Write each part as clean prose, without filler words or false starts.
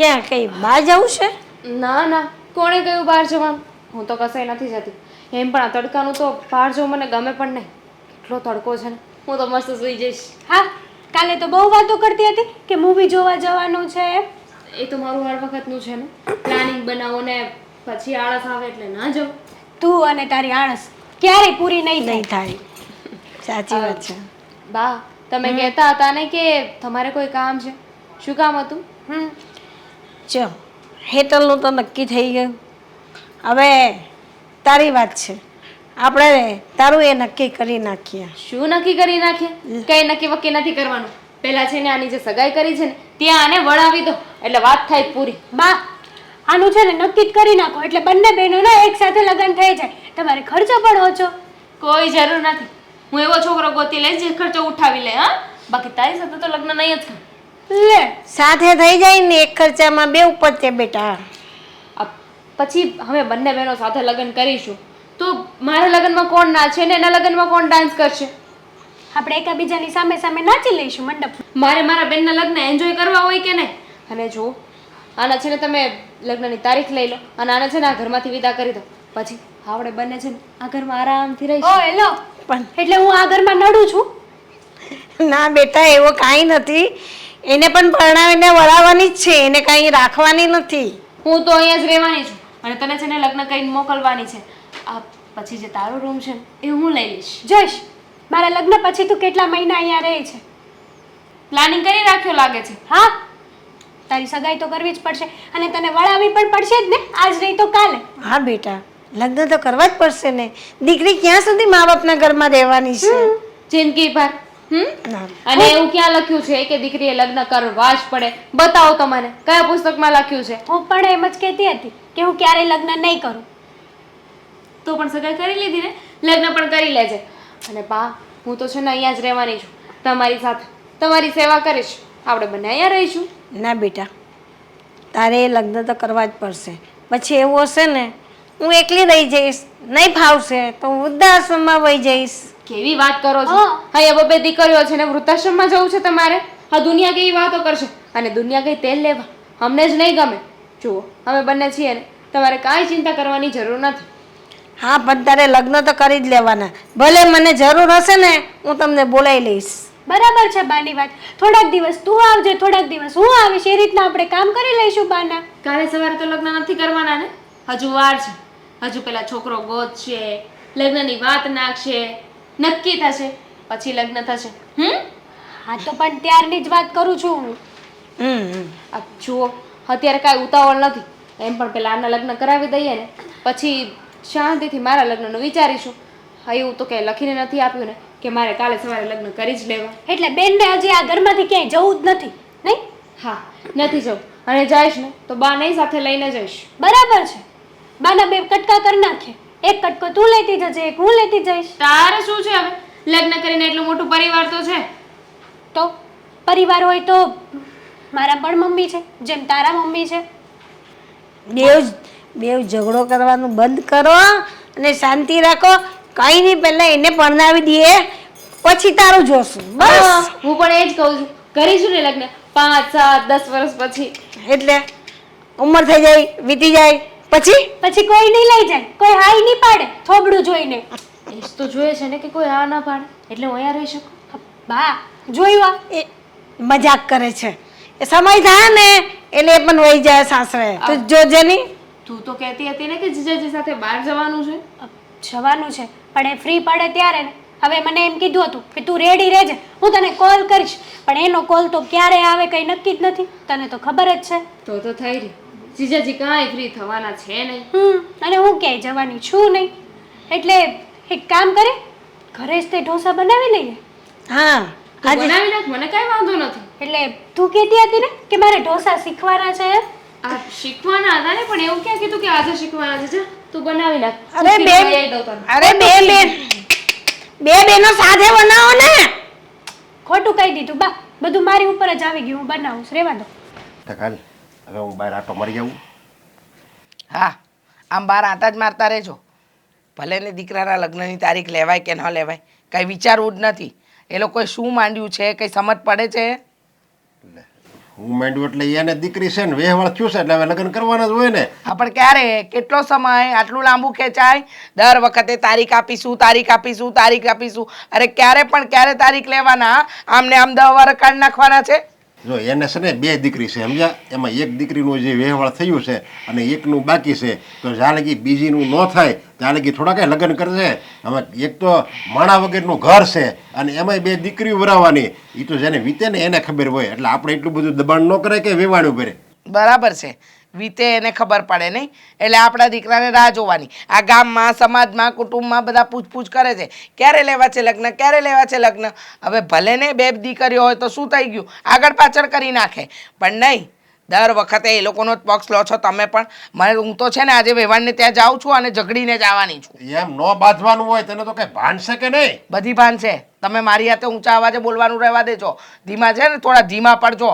ક્યાં કઈ બહાર જવું છે? ના ના, કોણે કહ્યું બહાર જવાનું? હું તો કસાઈ નથી જતી. એમ પણ આ તડકાનું તો બહાર જવું મને ગમે પણ નહીં. કેટલો તડકો છે ને, હું તો મસ્ત સૂઈ જઈશ. હા, કાલે તો બહુ વાતો કરતી હતી કે મૂવી જોવા જવાનું છે એમ. એ તો મારું હર વખતનું છે ને, પ્લાનિંગ બનાવો ને પછી આળસ આવે એટલે ના જાઉં. તું અને તારી આળસ ક્યારેય પૂરી નહીં નહીં થાય. થાય. સાચી વાત છે. બા, તમે કહેતા હતા ને કે તમારે કોઈ કામ છે. શું કામ હતું? ચો, હેતલનું તો નક્કી થઈ ગયું. હવે તારી વાત છે. આપણે તારું એ નક્કી કરી નાખીએ. શું નક્કી કરી નાખીએ? કઈ નક્કી વક્કી નથી કરવાનું. પહેલા છે ને આની જે સગાઈ કરી છે ને ત્યાં આને વળાવી દો એટલે વાત થાય પૂરી. બા, આનું છે ને નક્કી જ કરી નાખો એટલે બંને બહેનોના એક સાથે લગ્ન થઈ જાય. તમારે ખર્ચો પણ ઓછો. કોઈ જરૂર નથી. હું એવો છોકરો ગોતી લઈશ જે ખર્ચો ઉઠાવી લે. હા, બાકી તારી સાથે તો લગ્ન નહીં જ કરું. લે, સાથે થઈ જાય ને એક ખર્ચામાં બે ઉપર તે બેટા. પછી અમે બંને બહેનો સાથે લગ્ન કરીશું તો મારા લગ્નમાં કોણ નાચે ને એના લગ્નમાં કોણ ડાન્સ કરશે? આપણે એકબીજાની સામે સામે નાચી લઈશું મંડપ. મારે મારા બેનના લગ્ન એન્જોય કરવા હોય કે નહીં? અને જો આના છે ને તમે લગ્નની તારીખ લઈ લો અને આને છે ને આ ઘરમાંથી વિદા કરી દો. પછી આપણે બંને છે ને આ ઘરમાં આરામથી ઓ રહીશું. હેલો, પણ એટલે હું આ ઘરમાં નડું છું? ના બેટા, એવો કાંઈ નથી. એને પણ પરણાવીને વળાવવાની જ છે. એને કાંઈ રાખવાની નથી. હું તો અહીંયા જ રહેવાની છું અને તને છે ને લગ્ન કરીને મોકલવાની છે. આ પછી જે તારો રૂમ છે ને એ હું લઈ લઈશ. જશ, મારા લગ્ન પછી તું કેટલા મહિના અહીંયા રહે છે? પ્લાનિંગ કરી રાખ્યો લાગે છે. હા, તારી સગાઈ તો કરવી જ પડશે અને તને વળાવી પણ પડશે જ ને, આજ નહીં તો કાલે. હા બેટા, લગ્ન તો કરવા જ પડશે ને. દીકરી ક્યાં સુધી મા બાપના ઘરમાં રહેવાની છે? જિંદગી ભર. ના. અને એવું ક્યાં લખ્યું છે કે દીકરીએ લગ્ન કરવા જ પડે? બતાવો તો મને, કયા પુસ્તકમાં લખ્યું છે? હું પણ એમ જ કહેતી હતી કે હું ક્યારેય લગ્ન નહીં કરું. તો પણ સગાઈ કરી લીધી ને, લગ્ન પણ કરી લેજે. અને બા, હું તો છે ને અહીંયા જ રહેવાની છું તમારી સાથે. તમારી સેવા કરીશ. આપણે બંને અહીંયા રહીશું. ના બેટા, તારે લગ્ન તો કરવા જ પડશે. પછી એવું હશે ને હું એકલી રહી જઈશ, નહીં ફાવશે તો હું વૃદ્ધાશ્રમમાં વહી જઈશ. કેવી વાત કરો છો? હા. અહીંયા બબે દીકરીઓ છે ને વૃદ્ધાશ્રમમાં જવું છે તમારે? આ દુનિયા કેવી વાતો કરશે? અને દુનિયા કઈ તેલ લેવા? અમને જ નહીં ગમે. જુઓ, અમે બંને છીએ ને, તમારે કાંઈ ચિંતા કરવાની જરૂર નથી. હા, પણ તારે લગ્ન તો કરી જ લેવાના. ભલે મને જરૂર હશે ને હું તમને બોલાવી લઈશ. બરાબર છે બાની વાત. થોડાક દિવસ તું આવજે, થોડાક દિવસ હું આવીશ. એ રીતના આપણે કામ કરી લઈશું બાના. કાલે સવારે તો લગ્ન નથી કરવાના ને? હજુ વાર છે. હજુ પેલા છોકરો ગોતશે, લગ્નની વાત નાખશે, નક્કી થશે, પછી લગ્ન થશે. હા, તો પણ ત્યારની જ વાત કરું છું હું. આ જુઓ, અત્યારે કાંઈ ઉતાવળ નથી. એમ પણ પેલા આના લગ્ન કરાવી દઈએ ને પછી શાંતિથી મારા લગ્નનું વિચારીશું. હા, એવું તો કંઈ લખીને નથી આપ્યું ને કે મારે કાલે સવારે લગ્ન કરી જ લેવા. એટલે બેનને હજી આ ઘરમાંથી ક્યાંય જવું જ નથી, નહીં? હા, નથી જવું. અને જઈશ ને તો બા નહીં સાથે લઈને જઈશ. બરાબર છે. બાના બે કટકા કરી નાખીએ. એક કટકો તું લેતી જજે, એક હું લેતી જઈશ. તારે શું છે હવે? લગ્ન કરીને એટલું મોટું પરિવાર તો છે. તો પરિવાર હોય તો મારા પણ મમ્મી છે, જેમ તારા મમ્મી છે. બેવ ઝઘડો કરવાનું બંધ કરો અને શાંતિ રાખો. કઈ નહીં, પહેલા એને પરણાવી દઈએ પછી તારું જોશું. બસ. હું પણ એ જ કહું છું. કરીશું ને લગ્ન 5, 7, 10 વર્ષ પછી. એટલે ઉંમર થઈ જાય, વીતી જાય પછી કોઈ નહીં લઈ જાય, કોઈ હાઈ નહીં પાડે થોબડું જોઈને. એ જ તો જોઈએ છે ને કે કોઈ હા ના પાડે એટલે હું અહીંયા રહી શકું. બા, જોયું આ? એ મજાક કરે છે. એ સમય થાય ને એટલે એ પણ વહી જાય સાસરે. તું જોજે નહીં. તું તો કહેતી હતી ને કે જીજાજી સાથે બહાર જવાનું છે. જવાનું છે પણ એ ફ્રી પડે ત્યારે ને. હવે મને એમ કીધું હતું કે તું રેડી રહેજે, હું તને કોલ કરીશ. પણ એનો કોલ તો ક્યારે આવે કંઈ નક્કી જ નથી. તને તો ખબર જ છે. તો થઈ રહી. જીજાજી કાંઈ ફ્રી થવાના છે નહીં. અને હું ક્યાંય જવાની છું નહીં. એટલે એક કામ કરે, ઘરે જ તે ઢોસા બનાવી લઈએ. હા, તું બનાવી નાખ, મને કાંઈ વાંધો નથી. એટલે તું કહેતી હતી ને કે મારે ઢોસા શીખવાના છે એમ? આ શીખવાના હતા ને, પણ એવું ક્યાં કીધું કે આજે શીખવાના છે? જા, તું બનાવી નાખ. અરે બે બેનો સાથે બનાવો ને. ખોટું કહી દીધું બા, બધું મારી ઉપર જ આવી ગયું. હું બનાવું છું, રહેવા દો. ટકાલ હવે હું બહાર આટો મરી જાઉં. હા, આમ બહાર આંટા જ મારતા રહેજો. ભલે ને દીકરાના લગ્નની તારીખ લેવાય કે ન લેવાય, કંઈ વિચારવું જ નથી. એ લોકોએ શું માંડ્યું છે, કંઈ સમજ પડે છે? હું માંડ્યું એટલે એને દીકરી છે ને વેહવાળ થયું છે એટલે હવે લગ્ન કરવાના જ હોય ને. હા પણ ક્યારે કેટલો સમય આટલું લાંબુ ખેંચાય? દર વખતે તારીખ આપીશું તારીખ આપીશું તારીખ આપીશું. અરે ક્યારે પણ ક્યારે તારીખ લેવાના? આમને આમ 10 વાર કાઢી નાખવાના છે. જો એને છે ને 2 દીકરી છે સમજ્યા, એમાં એક દીકરીનું જે વેહવાળ થયું છે અને એકનું બાકી છે. તો જ્યાં લગી બીજીનું ન થાય ત્યાં લગી થોડા કાંઈ લગ્ન કરશે. હવે એક તો માણા વગરનું ઘર છે અને એમાંય 2 દીકરીઓ વરાવવાની. એ તો જેને વીતે ને એને ખબર હોય, એટલે આપણે એટલું બધું દબાણ ન કરે કે વેવાણું કરે. બરાબર છે, વીતે એને ખબર પડે નહીં, એટલે આપણા દીકરાને રાહ જોવાની. આ ગામમાં સમાજમાં કુટુંબમાં બધા પૂછપૂછ કરે છે ક્યારે લેવા છે લગ્ન, ક્યારે લેવા છે લગ્ન. હવે ભલે ને 2 દીકરીઓ હોય તો શું થઈ ગયું, આગળ પાછળ કરી નાખે. પણ નહીં, દર વખતે એ લોકોનો જ પક્ષ લો છો તમે પણ. હું તો છે ને આજે વેવાણને ત્યાં જાઉં છું અને ઝઘડીને જ આવવાની છું. એમ ન બાંધવાનું હોય તને તો કઈ ભાન છે કે નહીં? બધી ભાન છે. તમે મારી હાથે ઊંચા અવાજે બોલવાનું રહેવા દેજો. ધીમા છે ને થોડા ધીમા પડજો.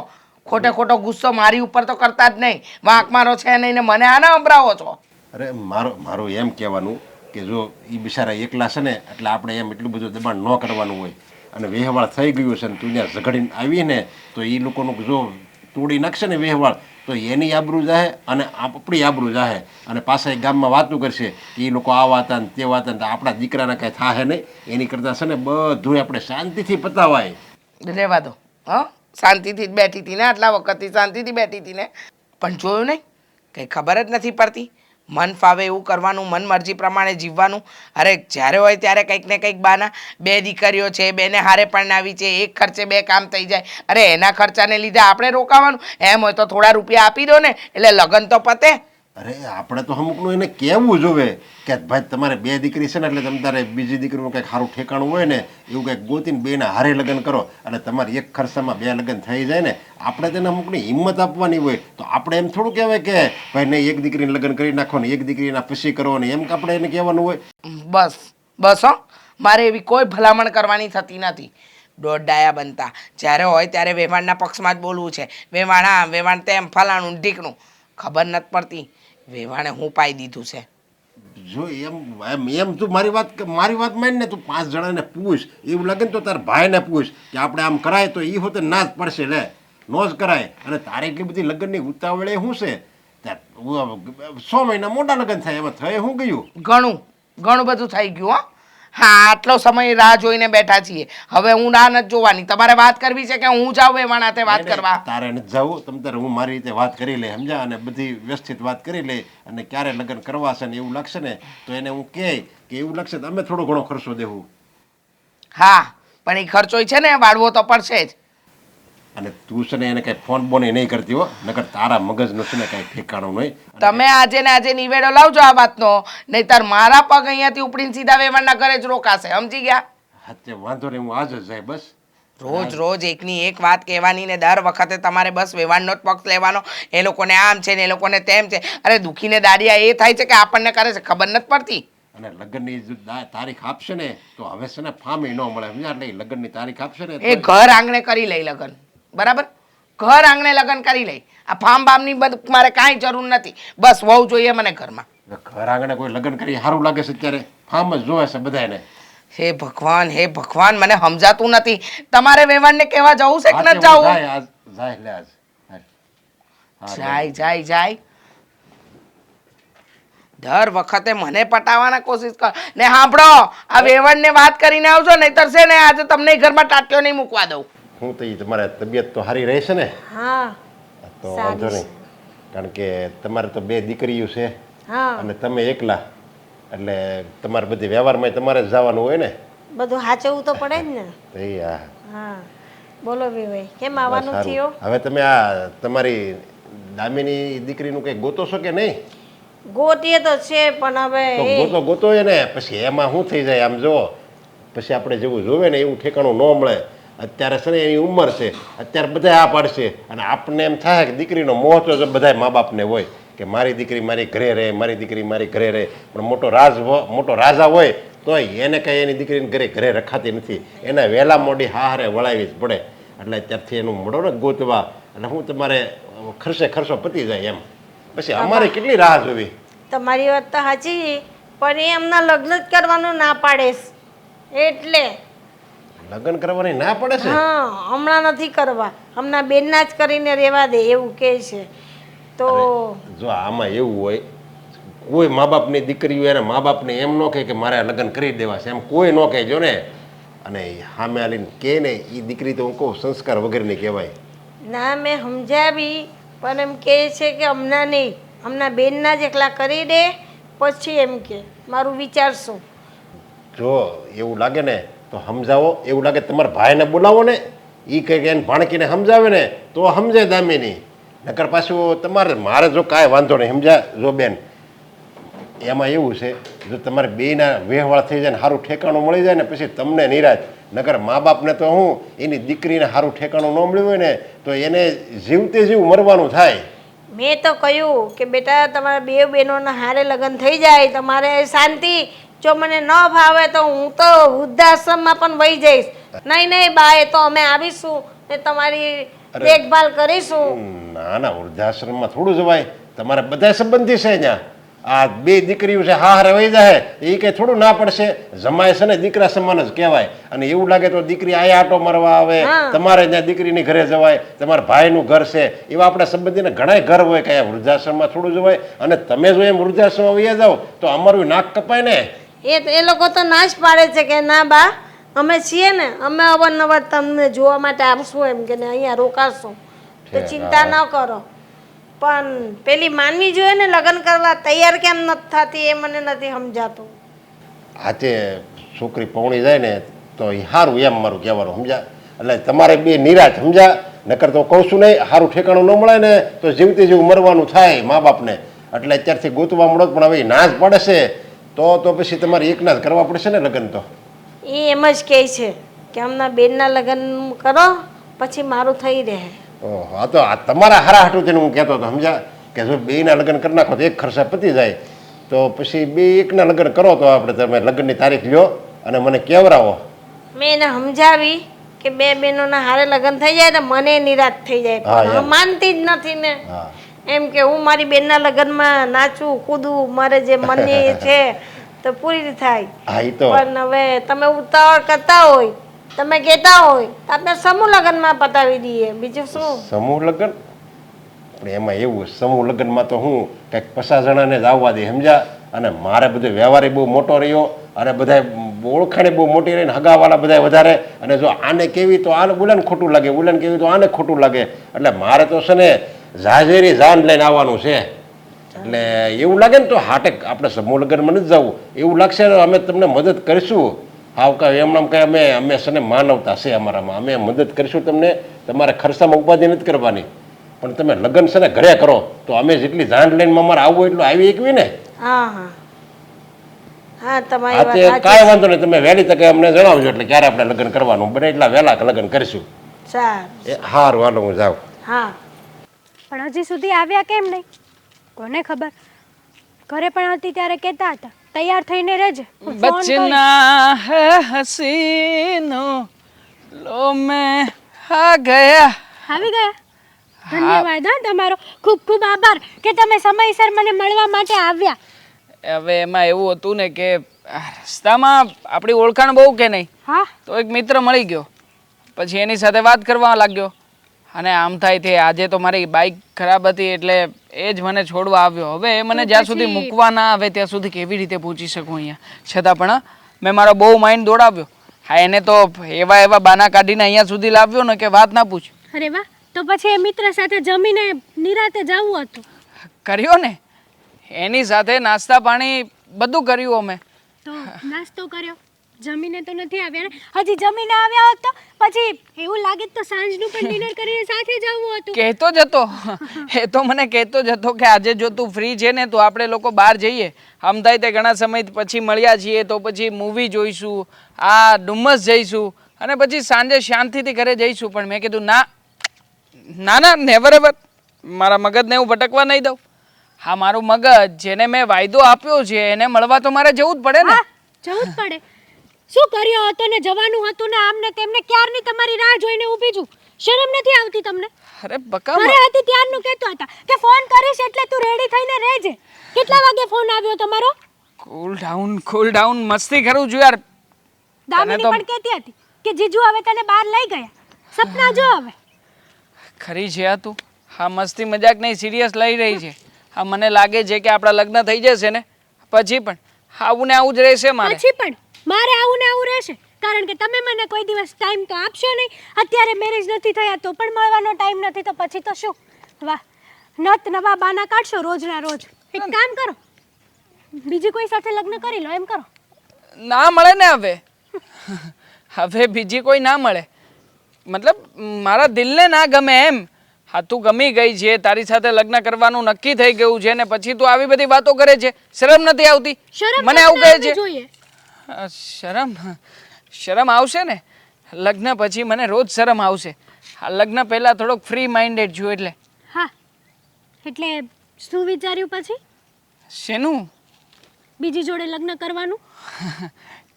ખોટે ખોટો ગુસ્સો મારી ઉપર તો કરતા જ નહીં. વાંક મારો છે નહીં ને મને આને સંભળાવો છો. અરે મારું એમ કહેવાનું કે જો એ બિચારા એકલા છે ને એટલે આપણે એમ એટલું બધું દબાણ ન કરવાનું હોય. અને વેહવાળ થઈ ગયું છે ને તું ત્યાં ઝઘડીને આવીને તો એ લોકોનું જો તોડી નાખશે ને વેહવાળ તો એની આબરૂ જાહે અને આપણી આબરૂ જાહે. અને પાછા એ ગામમાં વાતું કરશે કે એ લોકો આવા હતા ને તેવા હતા ને આપણા દીકરાને કાંઈ થાહે નહીં. એની કરતાં છે ને બધું આપણે શાંતિથી પતાવાય. રહેવા દો. હા, શાંતિથી જ બેઠી હતી ને આટલા વખતથી, શાંતિથી બેઠી હતી ને. પણ જોયું નહીં, કંઈ ખબર જ નથી પડતી. મન ફાવે એવું કરવાનું, મન મરજી પ્રમાણે જીવવાનું. અરે જ્યારે હોય ત્યારે કંઈક ને કંઈક બાના. 2 દીકરીઓ છે, 2ને હારે પરણાવી છે, એક ખર્ચે 2 કામ થઈ જાય. અરે એના ખર્ચાને લીધે આપણે રોકાવાનું? એમ હોય તો થોડા રૂપિયા આપી દો ને એટલે લગ્ન તો પતે. અરે આપણે તો અમુકનું એને કહેવું જોવે કે ભાઈ તમારે 2 દીકરી છે ને એટલે તમે તારે બીજી દીકરીનું કંઈક સારું ઠેકાણું હોય ને એવું કંઈક ગોતીને 2ના હારે લગ્ન કરો અને તમારે એક ખર્ચામાં 2 લગ્ન થઈ જાય ને. આપણે તેને અમુકની હિંમત આપવાની હોય. તો આપણે એમ થોડું કહેવાય કે ભાઈ નહીં એક દીકરીને લગ્ન કરી નાખો ને એક દીકરીના પછી કરો ને એમ કે આપણે એને કહેવાનું હોય. બસ બસ હો, મારે એવી કોઈ ભલામણ કરવાની થતી નથી. દોઢ બનતા જ્યારે હોય ત્યારે વેવાણના પક્ષમાં જ બોલવું છે. વેવાણ આમ વેવાણ તેમ ફલાણું ઢીકણું. ખબર નથી પડતી વેવાણે હું પાઈ દીધું છે. જો એમ તું મારી વાત માન ને તું 5 જણાને પૂછ. એવું લાગે ને તો તારા ભાઈને પૂછ કે આપણે આમ કરાય તો એ હોતે ના જ પડશે. લે નો જ કરાય. અને તારે એટલી બધી લગ્નની ઉતાવળે શું છે? 6 મહિના મોટા લગ્ન થાય એમાં થઈ શું ગયું? ઘણું બધું થઈ ગયું. હા, આટલો સમય રાહ જોઈને બેઠા છીએ. હવે હું ના નથી જોવાની. તમારે વાત કરવી છે કે હું જાઉં વેવાણ હાથે વાત કરવા? તારે નથી જવું. તમ તારે હું મારી રીતે વાત કરી લે સમજા, અને બધી વ્યવસ્થિત વાત કરી લે. અને ક્યારે લગ્ન કરવા છે ને એવું લાગશે ને તો એને હું કહે કે એવું લાગશે તો અમે થોડો ઘણો ખર્ચો દેવું. હા, પણ એ ખર્ચો છે ને વાળવો તો પડશે જ. અને તું છે ને એને કઈ ફોન બોન નહીં કરતી હો, નકર તારા મગજનું છે ને કઈ ઠેકાણું નહીં. તમે આજે ને આજે નિવેડો લાવજો આ વાતનો, નહીતર મારા પગ અહીંયાથી ઉપડીને સીધા વેવાણના ઘરે જ રોકાશે. સમજી ગયા? હા તે વાંધો નહીં, હું આજ જ જાય બસ. રોજ એકની એક વાત કહેવાની ને દર વખતે તમારે બસ વેવાણનો જ પક્ષ લેવાનો. એ લોકોને આમ છે ને એ લોકોને તેમ છે. અરે દુખીને દાડિયા એ થાય છે કે આપણને કરે છે ખબર નથી પડતી. અને લગ્નની તારીખ આપશે ને તો હવે છે ને ફામી ન મળે સમજ્યા. એટલે લગ્નની તારીખ આપશે ને એ ઘર આંગણે કરી લઈ લગ્ન. બરાબર, ઘર આંગણે લગ્ન કરી લઈ. આ ફામ બામની બધું મારે કાંઈ જરૂર નથી. બસ વહુ જોઈએ મને ઘરમાં. ઘર આંગણે કોઈ લગ્ન કરી સારું લાગે છે અત્યારે? ફામ જ જોવે છે બધાને. હે ભગવાન, મને સમજાતું નથી. તમારે વેવાણને કહેવા જવું છે કે ન જવું? જાય દર વખતે મને પટાવવાના કોશિશ કર ને. સાંભળો, આ વેવાણને વાત કરીને આવજો, નહીતર છે ને આજે તમને ઘરમાં ટાટ્યો નહીં મૂકવા દઉં. હું તો તમારે તબિયત તો સારી રહેશે ને? હા તો વાંધો નહીં, કારણ કે તમારે તો 2 દીકરીઓ છે હા અને તમે એકલા, એટલે તમારે બધી વ્યવહારમાં તમારે જ જવાનું હોય ને. બધું સાચવવું તો પડે જ ને. તો એ હા હા બોલો વિભાઈ, કેમ આવવાનું સારું. થયો? હવે તમે આ તમારી દામીની દીકરીનું કંઈ ગોતો છો કે નહીં? ગોતીએ તો છે પણ હવે તો ગોતો એને પછી એમાં શું થઈ જાય આમ જો પછી આપણે જેવું જોવે ને એવું ઠેકાણું ન મળે. અત્યારે છે ને એની ઉંમર છે, અત્યારે બધા આ પાડશે અને આપણને એમ થાય કે દીકરીનો મોહ તો બધા મા બાપને હોય કે મારી દીકરી મારી ઘરે રહે, મારી દીકરી મારી ઘરે રહે. પણ મોટો રાજા હોય તોય એને કંઈ એની દીકરીને ઘરે રખાતી નથી. એને વહેલા મોડી હારે વળાવી જ પડે. એટલે ત્યારથી એનું મળો ને ગોતવા એટલે હું તમારે ખર્ચો પતી જાય એમ. પછી અમારે કેટલી રાહ જોવી? તમારી વાત તો સાચી, પણ એ એમના લગ્ન જ કરવાનું ના પાડે એટલે લગ્ન કરવાની ના પડે છે? હા, હમણાં નથી કરવા, હમણાં બેનના જ કરીને રહેવા દે એવું કહે છે. તો જો આમાં એવું હોય, કોઈ મા બાપની દીકરી હોય એને મા બાપને એમ ન કહે કે મારે લગ્ન કરી દેવા છે, એમ કોઈ ન કહેજો ને. અને સામે આલીને કહે ને એ દીકરી તો હું કહું સંસ્કાર વગરની કહેવાય. ના, મેં સમજાવી, પણ એમ કહે છે કે હમણાં નહીં, હમણાં બેનના જ એકલા કરી દે, પછી એમ કે મારું વિચારશું. જો એવું લાગે ને તો સમજાવો, એવું લાગે તમારા ભાઈને બોલાવો ને, એ કંઈક એને ભાણકીને સમજાવે ને તો સમજે દામિની. નકર પાછું તમારે મારે જો કાંઈ વાંધો નહીં, સમજ્યા? જો બેન, એમાં એવું છે, જો તમારે બેયના વ્યવહાર થઈ જાય ને સારું ઠેકાણું મળી જાય ને પછી તમને નિરાશ. નકર મા બાપને તો હું એની દીકરીને સારું ઠેકાણું ન મળ્યું હોય ને તો એને જીવતે જીવ મરવાનું થાય. મેં તો કહ્યું કે બેટા તમારા બે બહેનોના હારે લગ્ન થઈ જાય તમારે શાંતિ. જો મને ન ભાવે તો હું તો વૃદ્ધાશ્રમમાં પણ વહી જઈશ. નહીં નહીં બા, એ તો અમે આવીશું ને તમારી દેખભાલ કરીશું. ના ના, વૃદ્ધાશ્રમમાં થોડું જવાય, તમારે બધા સંબંધી છે ત્યાં. આ બે દીકરીઓ છે હારે વહી જાય એ કંઈ થોડું ના પડશે. જમાય છે ને દીકરા સમાન જ કહેવાય. અને એવું લાગે તો દીકરી આયા આટો મારવા આવે, તમારે ત્યાં દીકરીની ઘરે જવાય, તમારા ભાઈનું ઘર છે, એવા આપણા સંબંધીને ઘણા ઘર હોય કે વૃદ્ધાશ્રમમાં થોડું જવાય. અને તમે જો એમ વૃદ્ધાશ્રમમાં વહી જાઓ તો અમારું નાક કપાય ને. એ લોકો તો ના જ પાડે છે કે ના બા, અમે છીએ ને, અમે અવારનવાર તમને જોવા માટે આવશું એમ કે અહીંયા રોકાશું, તો ચિંતા ન કરો. પણ પેલી માનવી જોઈએ ને લગ્ન કરવા તૈયાર કેમ નથી થતી એ મને નથી સમજાતું. હાથે છોકરી પૌણી જાય ને તો એ સારું, એમ મારું કહેવાનું, સમજ્યા? એટલે તમારે બે નિરાશ, સમજ્યા? નકર તો કહું છું નહીં, સારું ઠેકાણું ન મળે ને તો જીવતે જેવું મરવાનું થાય મા બાપને. એટલે અત્યારથી ગોતવા મળો, પણ હવે ના જ પડે છે તો પછી તમારે એકના જ કરવા પડશે ને લગ્ન. તો એ એમ જ કહે છે કે હમણાં બેનના લગ્ન કરો પછી મારું થઈ રહે. ઓહો, આ તો આ તમારા હારા હાટું થઈને હું કહેતો હતો, સમજ્યા? કે જો બેયના લગ્ન કરી નાખો તો એક ખર્ચા પતી જાય, તો પછી બે એકના લગ્ન કરો તો આપણે તમે લગ્નની તારીખ લ્યો અને મને કેવરાવો. મેં એને સમજાવી કે બે બહેનોના હારે લગ્ન થઈ જાય તો મને નિરાશ થઈ જાય, પણ માનતી જ નથી ને. એમ કે હું મારી બેનના લગ્નમાં નાચું કૂદું, મારે જે મનની છે તો પૂરી થાય. પણ હવે તમે ઉતાવળ કરતા હોય, તમે કહેતા હોય તો આપણે સમૂહ લગ્નમાં પતાવી દઈએ, બીજું શું. સમૂહ લગ્ન? પણ એમાં એવું, સમૂહ લગ્નમાં તો હું કંઈક 50 જણાને જ આવવા દે, સમજ્યા? અને મારે બધો વ્યવહાર બહુ મોટો રહ્યો અને બધા ઓળખાણે બહુ મોટી રહીને હગાવાળા બધા વધારે. અને જો આને કેવી તો આને બોલાને ખોટું લાગે, બોલાને કેવી તો આને ખોટું લાગે. એટલે મારે તો છે ને જાજેરી જાન લઈને આવવાનું છે. એટલે એવું લાગે ને તો હાટે આપણે સમૂહ લગ્નમાં નથી જવું. એવું લાગશે ને અમે તમને મદદ કરીશું. હાવ કાંઈ એમણામ કાંઈ અમે છે ને માનવતા છે અમારામાં, અમે મદદ કરીશું તમને. તમારે ખર્ચામાં ઉપાધિ નથી કરવાની, પણ તમે લગ્ન છે ને ઘરે કરો તો અમે જેટલી જાન લઈને અમારે આવવું એટલું આવી એકવી ને. હા હા હા, તમારી વાત સાચી. કાંઈ વાંધો નહીં, તમે વહેલી તકે અમને જણાવજો એટલે ક્યારે આપણે લગ્ન કરવાનું બને એટલા વહેલા લગ્ન કરીશું. સારું સારું, હાલો હું જાઉં. હા, પણ હજી સુધી આવ્યા કેમ નહીં કોને ખબર. ઘરે પણ હતી ત્યારે કહેતા હતા તૈયાર થઈને રહેજે, હું ફોન કરીશ. बचना है हसीनो लो मैं आ गया. આવી ગયા? ધન્યવાદ હા તમારો, ખૂબ ખૂબ આભાર કે તમે સમયસર મને મળવા માટે આવ્યા. હવે એમાં એવું હતું ને કે રસ્તામાં આપણી ઓળખાણ બહુ કે નહીં, હા, તો એક મિત્ર મળી ગયો. પછી એની સાથે વાત કરવા લાગ્યો અને આમ થાય તે આજે તો મારી બાઇક ખરાબ હતી એટલે એ જ મને છોડવા આવ્યો. હવે એ મને જ્યાં સુધી મૂકવા ના આવે ત્યાં સુધી કેવી રીતે પહોંચી શકું અહીંયા. છતાં પણ મેં મારો બહુ માઇન્ડ દોડાવ્યો. હા, એને તો એવા બાના કાઢીને અહીંયા સુધી લાવ્યો ને કે વાત ના પૂછ. અરે વાહ, તો પછી એ મિત્ર સાથે જમીને નિરાતે જવું હતું. કર્યો ને, એની સાથે નાસ્તા પાણી બધું કર્યું અમે. તો નાસ્તો કર્યો, જમીને તો નથી આવ્યા ને? હજી જમીને આવ્યા હોત તો પછી એવું લાગે તો સાંજનું પણ ડિનર કરીને સાથે જવું હતું. કહેતો જ હતો, એ તો મને કહેતો જ હતો કે આજે જો તું ફ્રી છે ને તો આપણે લોકો બહાર જઈએ. આમ થાય તે ઘણા સમય પછી મળ્યા છીએ તો પછી મૂવી જોઈશું, આ ડુમ્મસ જઈશું અને પછી સાંજે શાંતિથી ઘરે જઈશું. પણ મેં કીધું ના ના ના, નેવર એવર, મારા મગજને હું ભટકવા નહીં દઉં. હા, મારું મગજ જેને મેં વાયદો આપ્યો છે એને મળવા તો મારે જવું જ પડે ને. જવું જ પડે. શું કર્યો હતો ને જવાનું હતું ને આમને તેમને ક્યારની તમારી રાહ જોઈને ઊભી છું. શરમ નથી આવતી તમને? અરે બકા, ઘરે હતી ત્યારનું કહેતો હતા કે ફોન કરીશ એટલે તું રેડી થઈને રહેજે. કેટલા વાગે ફોન આવ્યો તમારો? કૂલ ડાઉન, મસ્તી કરું છું યાર. દામિની પણ કહેતી હતી કે જીજુ હવે તને બહાર લઈ ગયા? સપના જો હવે. ખરી છે આ તું? હા, મસ્તી મજાક નહીં, સિરિયસ લઈ રહી છે. હા, મને લાગે છે કે આપણા લગ્ન થઈ જશે ને પછી પણ આવું ને આવું જ રહેશે મારે. પછી પણ મારે આવું ને આવું રહેશે, કારણ કે તમે મને કોઈ દિવસ ટાઈમ તો આપશો નહીં. અત્યારે મેરેજ નથી થયા તો પણ મળવાનો ટાઈમ નથી, તો પછી તો શું? વાહ, નત નવા બાના કાઢશો રોજના રોજ. એક કામ કરો, બીજી કોઈ સાથે લગ્ન કરી લો, એમ કરો. ના મળે ને હવે. હવે બીજી કોઈ ના મળે, મતલબ મારા દિલને ના ગમે એમ. હા, તું ગમી ગઈ છે, તારી સાથે લગ્ન કરવાનું નક્કી થઈ ગયું છે ને પછી તું આવી બધી વાતો કરે છે. શરમ નથી આવતી? શરમ મને આવું કહે છે. જોઈએ. શરમ આવશે ને લગ્ન પછી, મને રોજ શરમ આવશે. આ લગ્ન પહેલા થોડોક ફ્રી માઇન્ડેડ છું એટલે. હા, એટલે શું વિચાર્યું પછી? શેનું? બીજી જોડે લગ્ન કરવાનું?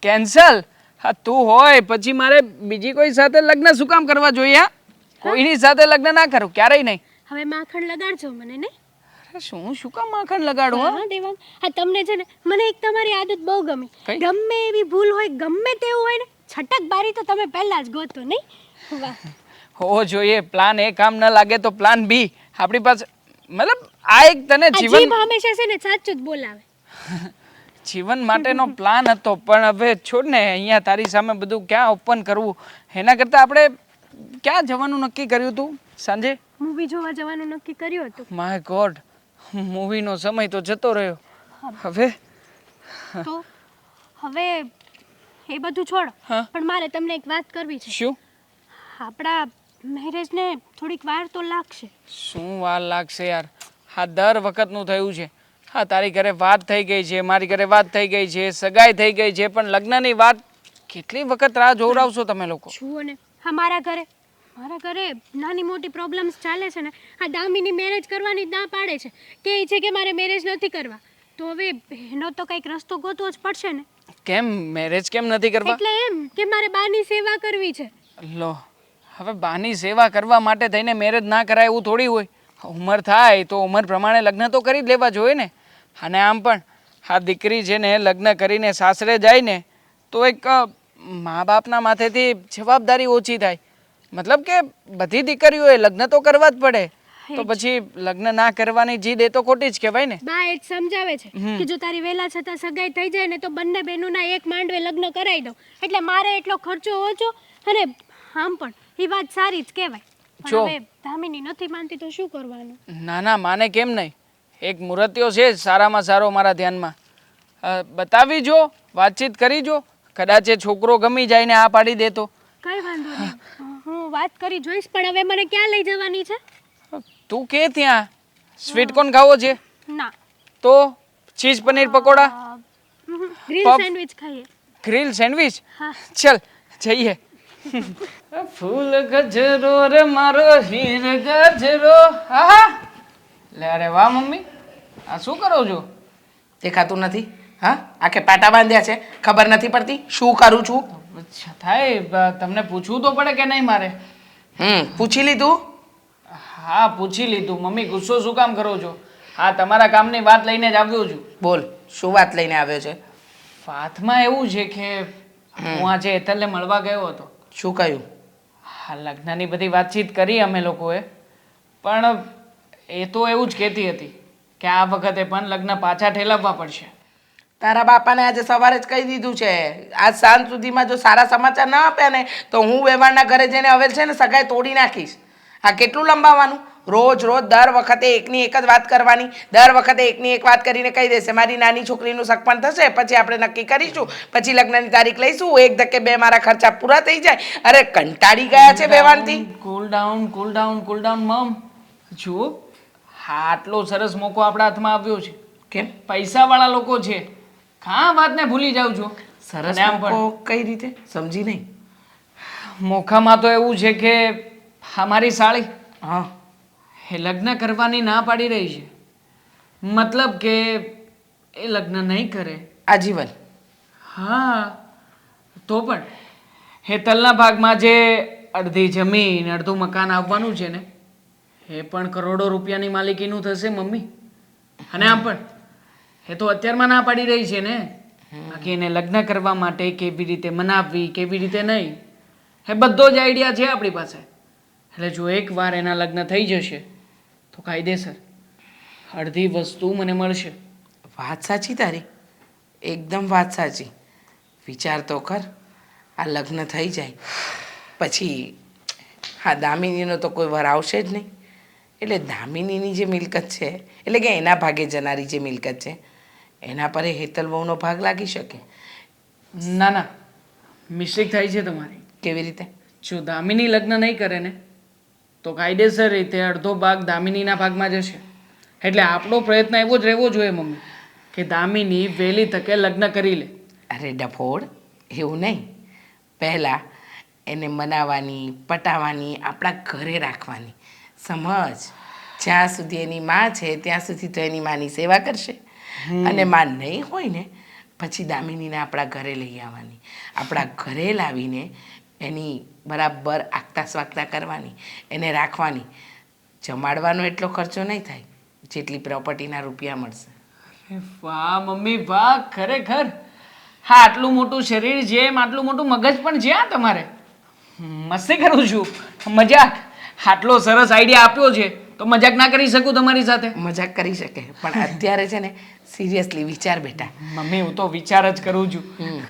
કેન્સલ. હા, તું હોય પછી મારે બીજી કોઈ સાથે લગ્ન શું કામ કરવા જોઈએ? હા, કોઈની સાથે લગ્ન ના કરું, ક્યારેય નહીં. હવે માખણ લગાડજો મને, નહીં? અરે શું કામ માખણ લગાડું? હા? હા દેવાંગ, હા તમને છે ને, મને એક તમારી આદત બહુ ગમી. કઈ? ગમે એવી ભૂલ હોય, ગમે તેવું હોય ને, છટક બારી તો તમે પહેલા જ ગોતો, નહીં? વાહ. હોવો જોઈએ. પ્લાન એ કામ ન લાગે તો પ્લાન બી આપણી પાસે, મતલબ આ એક તને આ જીવન જીભ હંમેશા છે ને સાચું જ બોલાવે. જીવન માટેનો પ્લાન હતો, પણ હવે છોડ ને. અહીંયા તારી સામે બધું ક્યાં ઓપન કરવું? એના કરતાં આપણે ક્યાં જવાનું નક્કી કર્યું તું સાંજે? મૂવી જોવા જવાનું નક્કી કર્યું હતું. માય ગોડ, મૂવીનો સમય તો જતો રહ્યો. હવે તો હવે એ બધું છોડો, હા. પણ મારે તમને એક વાત કરવી છે. શું? આપણા મેરેજને થોડીક વાર તો લાગશે. શું વાર લાગશે યાર? હા, દર વખતનું થયું છે. હા, તારી ઘરે વાત થઈ ગઈ છે, મારી ઘરે વાત થઈ ગઈ છે, સગાઈ થઈ ગઈ છે, પણ લગ્નની વાત કેટલી વખત રાહ જોવડાવશો તમે લોકો? જુઓ ને, હા મારા ઘરે નાની મોટી પ્રોબ્લેમ્સ ચાલે છે ને. આ દામિની મેરેજ કરવાની ના પાડે છે, કહે છે કે મારે મેરેજ નથી કરવા. તો હવે એનો તો કંઈક રસ્તો ગોતવો જ પડશે ને. કેમ મેરેજ કેમ નથી કરવા? એટલે એમ કે મારે બાની સેવા કરવી છે. લો, હવે બાની સેવા કરવા માટે થઈને મેરેજ ના કરાય એવું થોડી હોય. ઉંમર થાય તો ઉંમર પ્રમાણે લગ્ન તો કરી જ લેવા જોઈએ ને. અને આમ પણ આ દીકરી છે ને લગ્ન કરીને સાસરે જાય ને તો એક મા બાપના માથેથી જવાબદારી ઓછી થાય. મતલબ કે બધી દીકરીઓએ લગ્ન તો કરવા જ પડે, તો પછી લગ્ન ના કરવાની જીદ એ તો ખોટી જ કહેવાય ને. બા એ જ સમજાવે છે કે જો તારી વહેલા છતાં સગાઈ થઈ જાય ને તો બંને બહેનોના એક માંડવે લગ્ન કરાવી દઉં, એટલે મારે એટલો ખર્ચો ઓછો. અને આમ પણ એ વાત સારી જ કહેવાય. જો. હવે ધામીની નથી માનતી તો શું કરવાનું? ના ના, માને કેમ નહીં? એક મુહૂર્ત્યો છે જ સારામાં સારો મારા ધ્યાનમાં. બતાવી જો, વાતચીત કરી જો, કદાચ એ છોકરો ગમી જાય ને આ પાડી દે તો? કઈ વાંધો નહીં, હું વાત કરી જોઈશ. પણ હવે મને ક્યાં લઈ જવાની છે? તું કે ત્યાં સ્વીટ કોર્ન ખાવો છે ના, તો cheese paneer pakoda, grill puff. Sandwich ખાઈએ. Grill sandwich. હા. ચલ જઈએ. ફૂલ ગજરો રે મારો હીર ગજરો. હા, લે અરે વાહ મમ્મી, આ શું કરો છો? દેખાતું નથી? હા, આખે પાટા બાંધ્યા છે, ખબર નથી પડતી શું કરું છું? અચ્છા, થાય તમને પૂછવું તો પડે કે નહીં મારે? પૂછી લીધું? હા, પૂછી લીધું. મમ્મી ગુસ્સો શું કામ કરો છો? હા, તમારા કામની વાત લઈને જ આવ્યો છું. બોલ, શું વાત લઈને આવ્યો છે? વાતમાં એવું છે કે હું આજે હેતલને મળવા ગયો હતો. શું કહ્યું? હા, લગ્નની બધી વાતચીત કરી અમે લોકોએ, પણ એ તો એવું જ કહેતી હતી કે આ વખતે પણ લગ્ન પાછા ઠેલવવા પડશે. તારા બાપાને આજે સવારે જ કહી દીધું છે. આજ સાંજ સુધીમાં જો સારા સમાચાર ના આપ્યા ને તો હું વેવાણના ઘરે જઈને હવે છે ને સગાઈ તોડી નાખીશ. આ કેટલું લંબાવવાનું? રોજ રોજ દર વખતે એકની એક જ વાત કરવાની. દર વખતે એકની એક વાત કરીને કહી દેશે મારી નાની છોકરીનું સગપણ થશે, પછી આપણે નક્કી કરીશું, પછી લગ્નની તારીખ લઈશું, એક ધક્કે બે મારા ખર્ચા પૂરા થઈ જાય. અરે કંટાળી ગયા છે વેવાણથી. કુલ ડાઉન, કુલ ડાઉન, કુલ ડાઉન મમ. જુઓ, હા, આટલો સરસ મોકો આપણા હાથમાં આવ્યો છે. કેમ? પૈસાવાળા લોકો છે, કાં વાતને ભૂલી જાઉં છું. સરસ અને આમ પણ મોકો કઈ રીતે? સમજી નહીં. મોખામાં તો એવું છે કે અમારી સાળી હા, એ લગ્ન કરવાની ના પાડી રહી છે. મતલબ કે એ લગ્ન નહીં કરે. આજીવન? હા, તો પણ હેતલના ભાગમાં જે અડધી જમીન અડધું મકાન આવવાનું છે ને એ પણ કરોડો રૂપિયાની માલિકીનું થશે મમ્મી. અને આમ પણ એ તો અત્યારમાં ના પાડી રહી છે ને. બાકી એને લગ્ન કરવા માટે કેવી રીતે મનાવવી, કેવી રીતે નહીં, એ બધો જ આઈડિયા છે આપણી પાસે. એટલે જો એકવાર એના લગ્ન થઈ જશે તો કાયદેસર અડધી વસ્તુ મને મળશે. વાત સાચી તારી, એકદમ વાત સાચી. વિચાર તો કર, આ લગ્ન થઈ જાય પછી હા દામિનીનો તો કોઈ વર આવશે જ નહીં. એટલે દામિનીની જે મિલકત છે, એટલે કે એના ભાગે જનારી જે મિલકત છે એના પર એ હેતલ વહુનો ભાગ લાગી શકે. ના ના, મિસ્ટેક થાય છે તમારી. કેવી રીતે? જો દામિની લગ્ન નહીં કરે ને તો કાયદેસર રીતે અડધો ભાગ દામિનીના ભાગમાં જશે. એટલે આપણો પ્રયત્ન એવો જ રહેવો જોઈએ મમ્મી કે દામિની વહેલી તકે લગ્ન કરી લે. અરે ડફોડ, એવું નહીં. પહેલાં એને મનાવવાની, પટાવવાની, આપણા ઘરે રાખવાની. સમજ, જ્યાં સુધી એની માં છે ત્યાં સુધી તો એની માની સેવા કરશે. અને માં નહીં હોય ને પછી દામિનીને આપણા ઘરે લઈ આવવાની. આપણા ઘરે લાવીને એની બરાબર આગતા સ્વાગતા કરવાની, એને રાખવાની. જમાડવાનો એટલો ખર્ચો નહીં થાય જેટલી પ્રોપર્ટીના રૂપિયા મળશે. વાહ મમ્મી વાહ, ખરેખર હા આટલું મોટું શરીર છે એમ આટલું મોટું મગજ પણ છે. તમારે મસ્તી કરું છું, મજાક. આટલો સરસ આઈડિયા આપ્યો છે તો મજાક ના કરી શકું તમારી સાથે? મજાક કરી શકે પણ અત્યારે છે ને સિરિયસલી વિચાર બેટા. મમ્મી હું તો વિચાર જ કરું છું.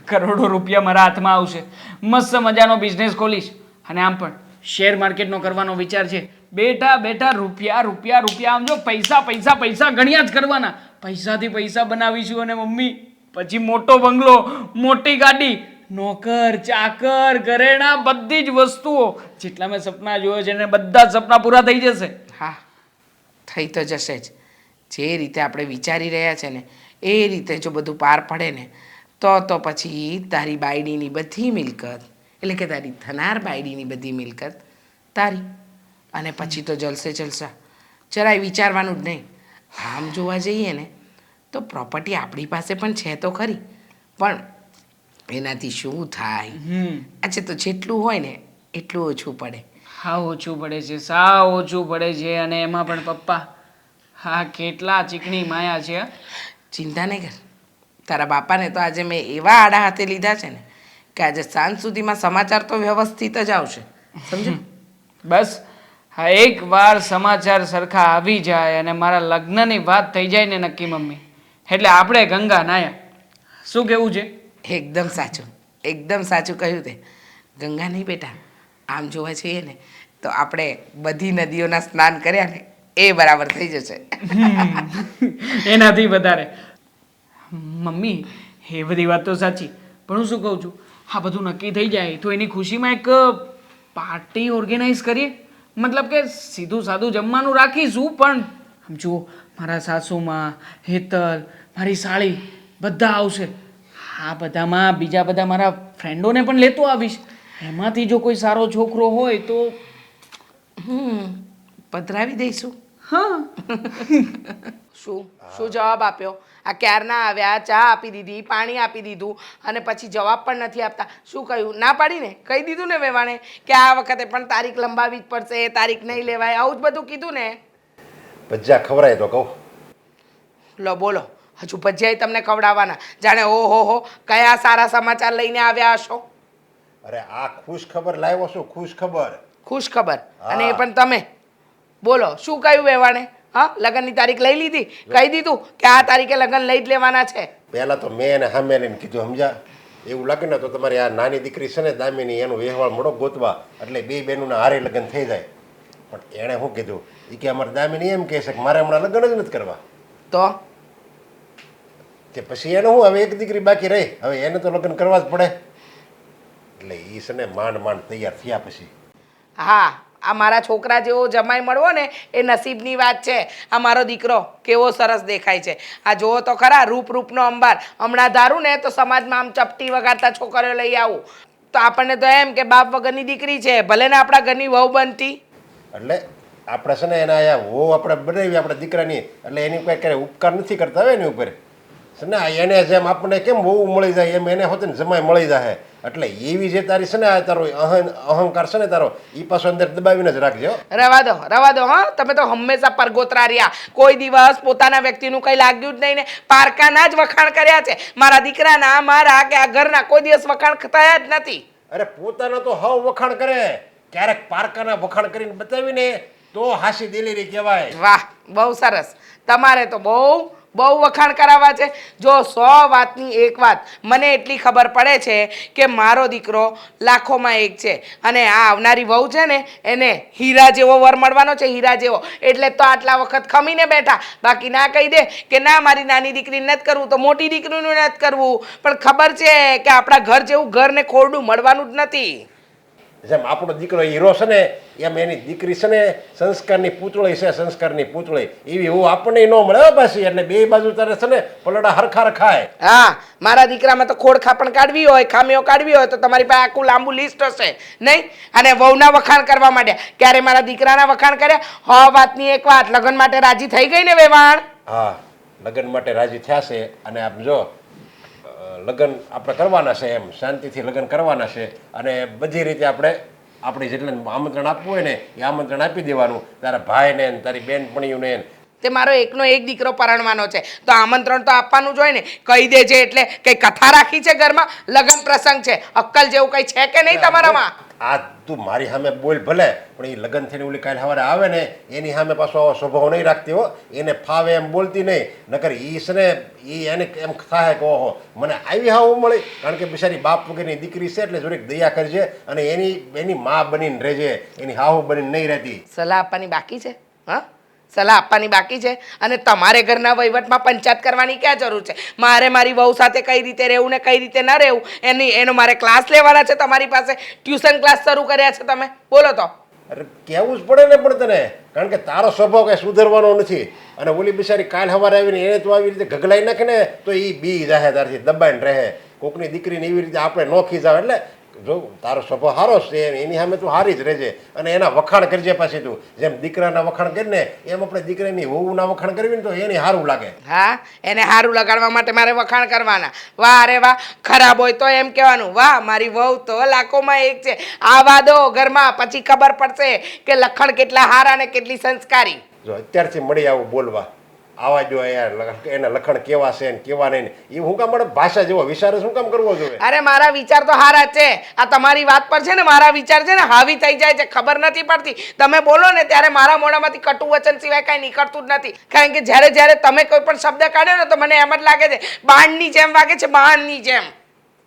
કરોડો રૂપિયા મારા હાથમાં આવશે, મસ્ત મજાનો બિઝનેસ ખોલીશ. અને આમ પણ શેર માર્કેટનો કરવાનો વિચાર છે. બેઠા બેઠા રૂપિયા રૂપિયા રૂપિયા, આમ જો પૈસા પૈસા પૈસા ગણ્યા જ કરવાના. પૈસાથી પૈસા બનાવીશું અને મમ્મી પછી મોટો બંગલો, મોટી ગાડી, નોકર ચાકર, ઘરેણા, બધી જ વસ્તુઓ જેટલા મેં સપના જોયા છે ને બધા જ સપના પૂરા થઈ જશે. હા, થઈ તો જશે જ. જે રીતે આપણે વિચારી રહ્યા છે ને એ રીતે જો બધું પાર પડે ને તો પછી તારી બાયડીની બધી મિલકત, એટલે કે તારી થનાર બાયડીની બધી મિલકત તારી. અને પછી તો જલસે જલસા, જરાય વિચારવાનું જ નહીં. આમ જોવા જઈએ ને તો પ્રોપર્ટી આપણી પાસે પણ છે તો ખરી, પણ એનાથી શું થાય? અચ્છા, તો જેટલું હોય ને એટલું ઓછું પડે. હા ઓછું પડે છે, સાવ ઓછું પડે છે. અને એમાં પણ પપ્પા હા કેટલા ચીકણી માયા છે. ચિંતા નહીં કર, તારા બાપાને તો આજે મેં એવા આડા હાથે લીધા છે ને કે આજે સાંજ સુધીમાં સમાચાર તો વ્યવસ્થિત જ આવશે. સમજો? બસ હા એકવાર સમાચાર સરખા આવી જાય અને મારા લગ્નની વાત થઈ જાય ને નક્કી મમ્મી, એટલે આપણે ગંગા નાયા. શું કેવું છે? એકદમ સાચું, એકદમ સાચું કહ્યું તે. ગંગા નહીં બેટા, આમ જોવા જઈએ ને તો આપણે બધી નદીઓના સ્નાન કર્યા ને એ બરાબર થઈ જશે. એનાથી વધારે. મમ્મી એ બધી વાત તો સાચી, પણ હું શું કહું છું, આ બધું નક્કી થઈ જાય તો એની ખુશીમાં એક પાર્ટી ઓર્ગેનાઇઝ કરીએ. મતલબ કે સીધું સાદું જમવાનું રાખીશું, પણ આમ જુઓ મારા સાસુમાં, હેતલ, મારી સાળી બધા આવશે. આ બધામાં બીજા બધા મારા ફ્રેન્ડોને પણ લેતો આવીશ. એમાંથી જો કોઈ સારો છોકરો હોય તો પધરાવી દઈશું. હા. શું શું જવાબ આપ્યો? આ ક્યારના આવ્યા, ચા આપી દીધી, પાણી આપી દીધું અને પછી જવાબ પણ નથી આપતા. શું કહ્યું? ના પાડીને કહી દીધું ને વેવાણે કે આ વખતે પણ તારીખ લંબાવી જ પડશે, તારીખ નહીં લેવાય, આવું જ બધું કીધું ને. ભજીયા ખવડાય તો કહું. લો બોલો, હજુ ભજીયા તમને ખવડાવવાના? જાણે ઓહો હો કયા સારા સમાચાર લઈને આવ્યા હશો. અરે આ ખુશ ખબર લાવ્યો છું, ખુશ ખબર. ખુશ ખબર? અને એ પણ તમે બોલો શું કહ્યું વેવાણે? હા, લગ્નની તારીખ લઈ લીધી, કહી દીધું કે આ તારીખે લગ્ન લઈ જ લેવાના છે. પહેલાં તો મેં એને સામે લઈને કીધું, સમજ્યા? એવું લાગે ને તો તમારી આ નાની દીકરી છે ને દામિની, એનો વ્યવહાર મોડો ગોતવા, એટલે બે બહેનોના હારે લગ્ન થઈ જાય. પણ એણે શું કીધું, એ કે અમારે દામિની એમ કહે છે કે મારે હમણાં લગ્ન જ નથી કરવા. તો તે પછી એને શું, હવે એક દીકરી બાકી રહી, હવે એને તો લગ્ન કરવા જ પડે. એટલે એ છે ને માંડ માંડ તૈયાર થયા પછી. હા, આ મારા છોકરા જેવો જમાઈ મળવો ને એ નસીબની વાત છે. આ મારો દીકરો કેવો સરસ દેખાય છે. આ જુઓ તો ખરા, રૂપ રૂપનો અંબાર. હમણાં ધારું ને તો સમાજમાં આમ ચપટી વગાડતા છોકરીઓ લઈ આવું તો આપણને તો એમ કે બાપ વગરની દીકરી છે, ભલે ને આપણા ઘરની વહુ બનતી. એટલે આપણે છે ને એના અહીંયા વહુ આપણે બનાવી આપણા દીકરાની, એટલે એની કોઈ ક્યારેય ઉપકાર નથી કરતા હોય એની ઉપર છે ને. એને જેમ આપણને કેમ વહુ મળી જાય એમ એને હોતે ને જમાઈ મળી જાય. એટલે એવી જે તારી છે ને આ તારો અહંકાર છે ને તારો, એ પાછો અંદર દબાવીને જ રાખજો. રવા દો હા. તમે તો હંમેશા પરગોતરા રહ્યા. કોઈ દિવસ પોતાના વ્યક્તિનું કંઈ લાગ્યું જ નહીં ને પારકાના જ વખાણ કર્યા છે. મારા દીકરાના, મારા કે આ ઘરના કોઈ દિવસ વખાણ થયા જ નથી. અરે પોતાના તો હવ વખાણ કરે, ક્યારેક પારકાના વખાણ કરીને બતાવીને તો હાસી દિલેરી કહેવાય. વાહ, બહુ સરસ. તમારે તો બહુ વખાણ કરાવવા છે. જો 100 વાતની એક વાત મને એટલી ખબર પડે છે કે મારો દીકરો લાખોમાં એક છે અને આ આવનારી વહુ છે ને એને હીરા જેવો વર મળવાનો છે, હીરા જેવો. એટલે તો આટલા વખત ખમીને બેઠા. બાકી ના કહી દે કે ના મારી નાની દીકરીને નથી કરવું તો મોટી દીકરીનું નથી કરવું. પણ ખબર છે કે આપણા ઘર જેવું ઘર ને ખોરડું મળવાનું જ નથી. જેમ આપણો દીકરો હીરો છે ને એમ એની દીકરી છે ને સંસ્કારની પૂતળી છે, સંસ્કારની પૂતળી. એવી હું આપણને ન મળે હો પાછી. એટલે બે બાજુ તારે છે ને પલડા હરખા રખાય. હા, મારા દીકરામાં તો ખોડખા પણ કાઢવી હોય, ખામીઓ કાઢવી હોય તો તમારી પાસે આખું લાંબુ લિસ્ટ હશે નહીં. અને વહુના વખાણ કરવા માંડ્યા. ક્યારે મારા દીકરાના વખાણ કર્યા? 100 વાતની એક વાત, લગ્ન માટે રાજી થઈ ગઈ ને વેવાણ? હા, લગ્ન માટે રાજી થયા છે. અને આપ જો લગ્ન આપણે કરવાના છે, એમ શાંતિથી લગ્ન કરવાના છે. અને બધી રીતે આપણે જેટલે આમંત્રણ આપવું હોય ને એ આમંત્રણ આપી દેવાનું. તારા ભાઈને ને તારી બેનપણીઓને. તે મારો એકનો એક દીકરો પરણવાનો છે તો આમંત્રણ તો આપવાનું જ હોય ને. કહી દેજે એટલે કઈ કથા રાખી છે ઘરમાં? લગ્ન પ્રસંગ છે, અક્કલ જેવું કઈ છે કે નહીં તમારામાં? આ તું મારી સામે બોલ ભલે, પણ એ લગ્ન થઈને ઓલી કાલે સવારે આવે ને એની સામે પાછો આવો સ્વભાવ નહીં રાખતી હો. એને ફાવે એમ બોલતી નહીં. નકર ઈ છે ને એને એમ થાય કે ઓહો મને આવી હાવ મળી. કારણ કે બિચારી બાપ વગરની દીકરી છે એટલે જોડેક દયા કરજે અને એની મા બનીને રહેજે, એની હાહુ બનીને નહીં રહેતી. સલાહ આપવાની બાકી છે? હા, સલાહ આપવાની બાકી છે. અને તમારે ઘરના વહીવટમાં પંચાયત કરવાની ક્યાં જરૂર છે? મારે મારી વહુ સાથે કઈ રીતે રહેવું ને કઈ રીતે ન રહેવું એનો મારે ક્લાસ લેવાના છે. તમારી પાસે ટ્યુશન ક્લાસ શરૂ કર્યા છે તમે? બોલો તો. અરે કહેવું જ પડે ને પણ તને, કારણ કે તારો સ્વભાવ કઈ સુધરવાનો નથી. અને ઓલી બિચારી કાલ સવારે આવીને એને તું આવી રીતે ગગલાઈ નાખે ને તો એ બી જાહે તારથી દબાઈને રહે. કોકની દીકરીને એવી રીતે આપણે નો ખીજાવ. એટલે જો તારો સ્વભાવ સારો છે એની સામે તું હારી જ રહેજે. અને એના વખાણ કરજે પાછી તું. જેમ દીકરાના વખાણ કરીને એમ આપણે દીકરાની વહુના વખાણ કરવી ને તો એને સારું લાગે. હા, એને સારું લગાડવા માટે મારે વખાણ કરવાના. વાહ અરે વાહ. ખરાબ હોય તો એમ કહેવાનું વાહ મારી વહુ તો લાખોમાં એક છે. આવા દો ઘરમાં, પછી ખબર પડશે કે લખણ કેટલા હારા ને કેટલી સંસ્કારી. જો અત્યારથી મળી આવું બોલવા આવા જો યાર એના લખણ કેવા છે ને કેવા નહીં એ હું કામ મળે ભાષા જેવો વિચાર શું કામ કરવો જોઈએ? અરે મારા વિચાર તો હારા જ છે. આ તમારી વાત પર છે ને મારા વિચાર છે ને હાવી થઈ જાય છે, ખબર નથી પડતી. તમે બોલો ને ત્યારે મારા મોઢામાંથી કટુ વચન સિવાય કાંઈ નીકળતું જ નથી. કારણ કે જ્યારે તમે કોઈ પણ શબ્દ કાઢ્યો ને તો મને એમ જ લાગે છે બાણની જેમ વાગે છે, બાણની જેમ.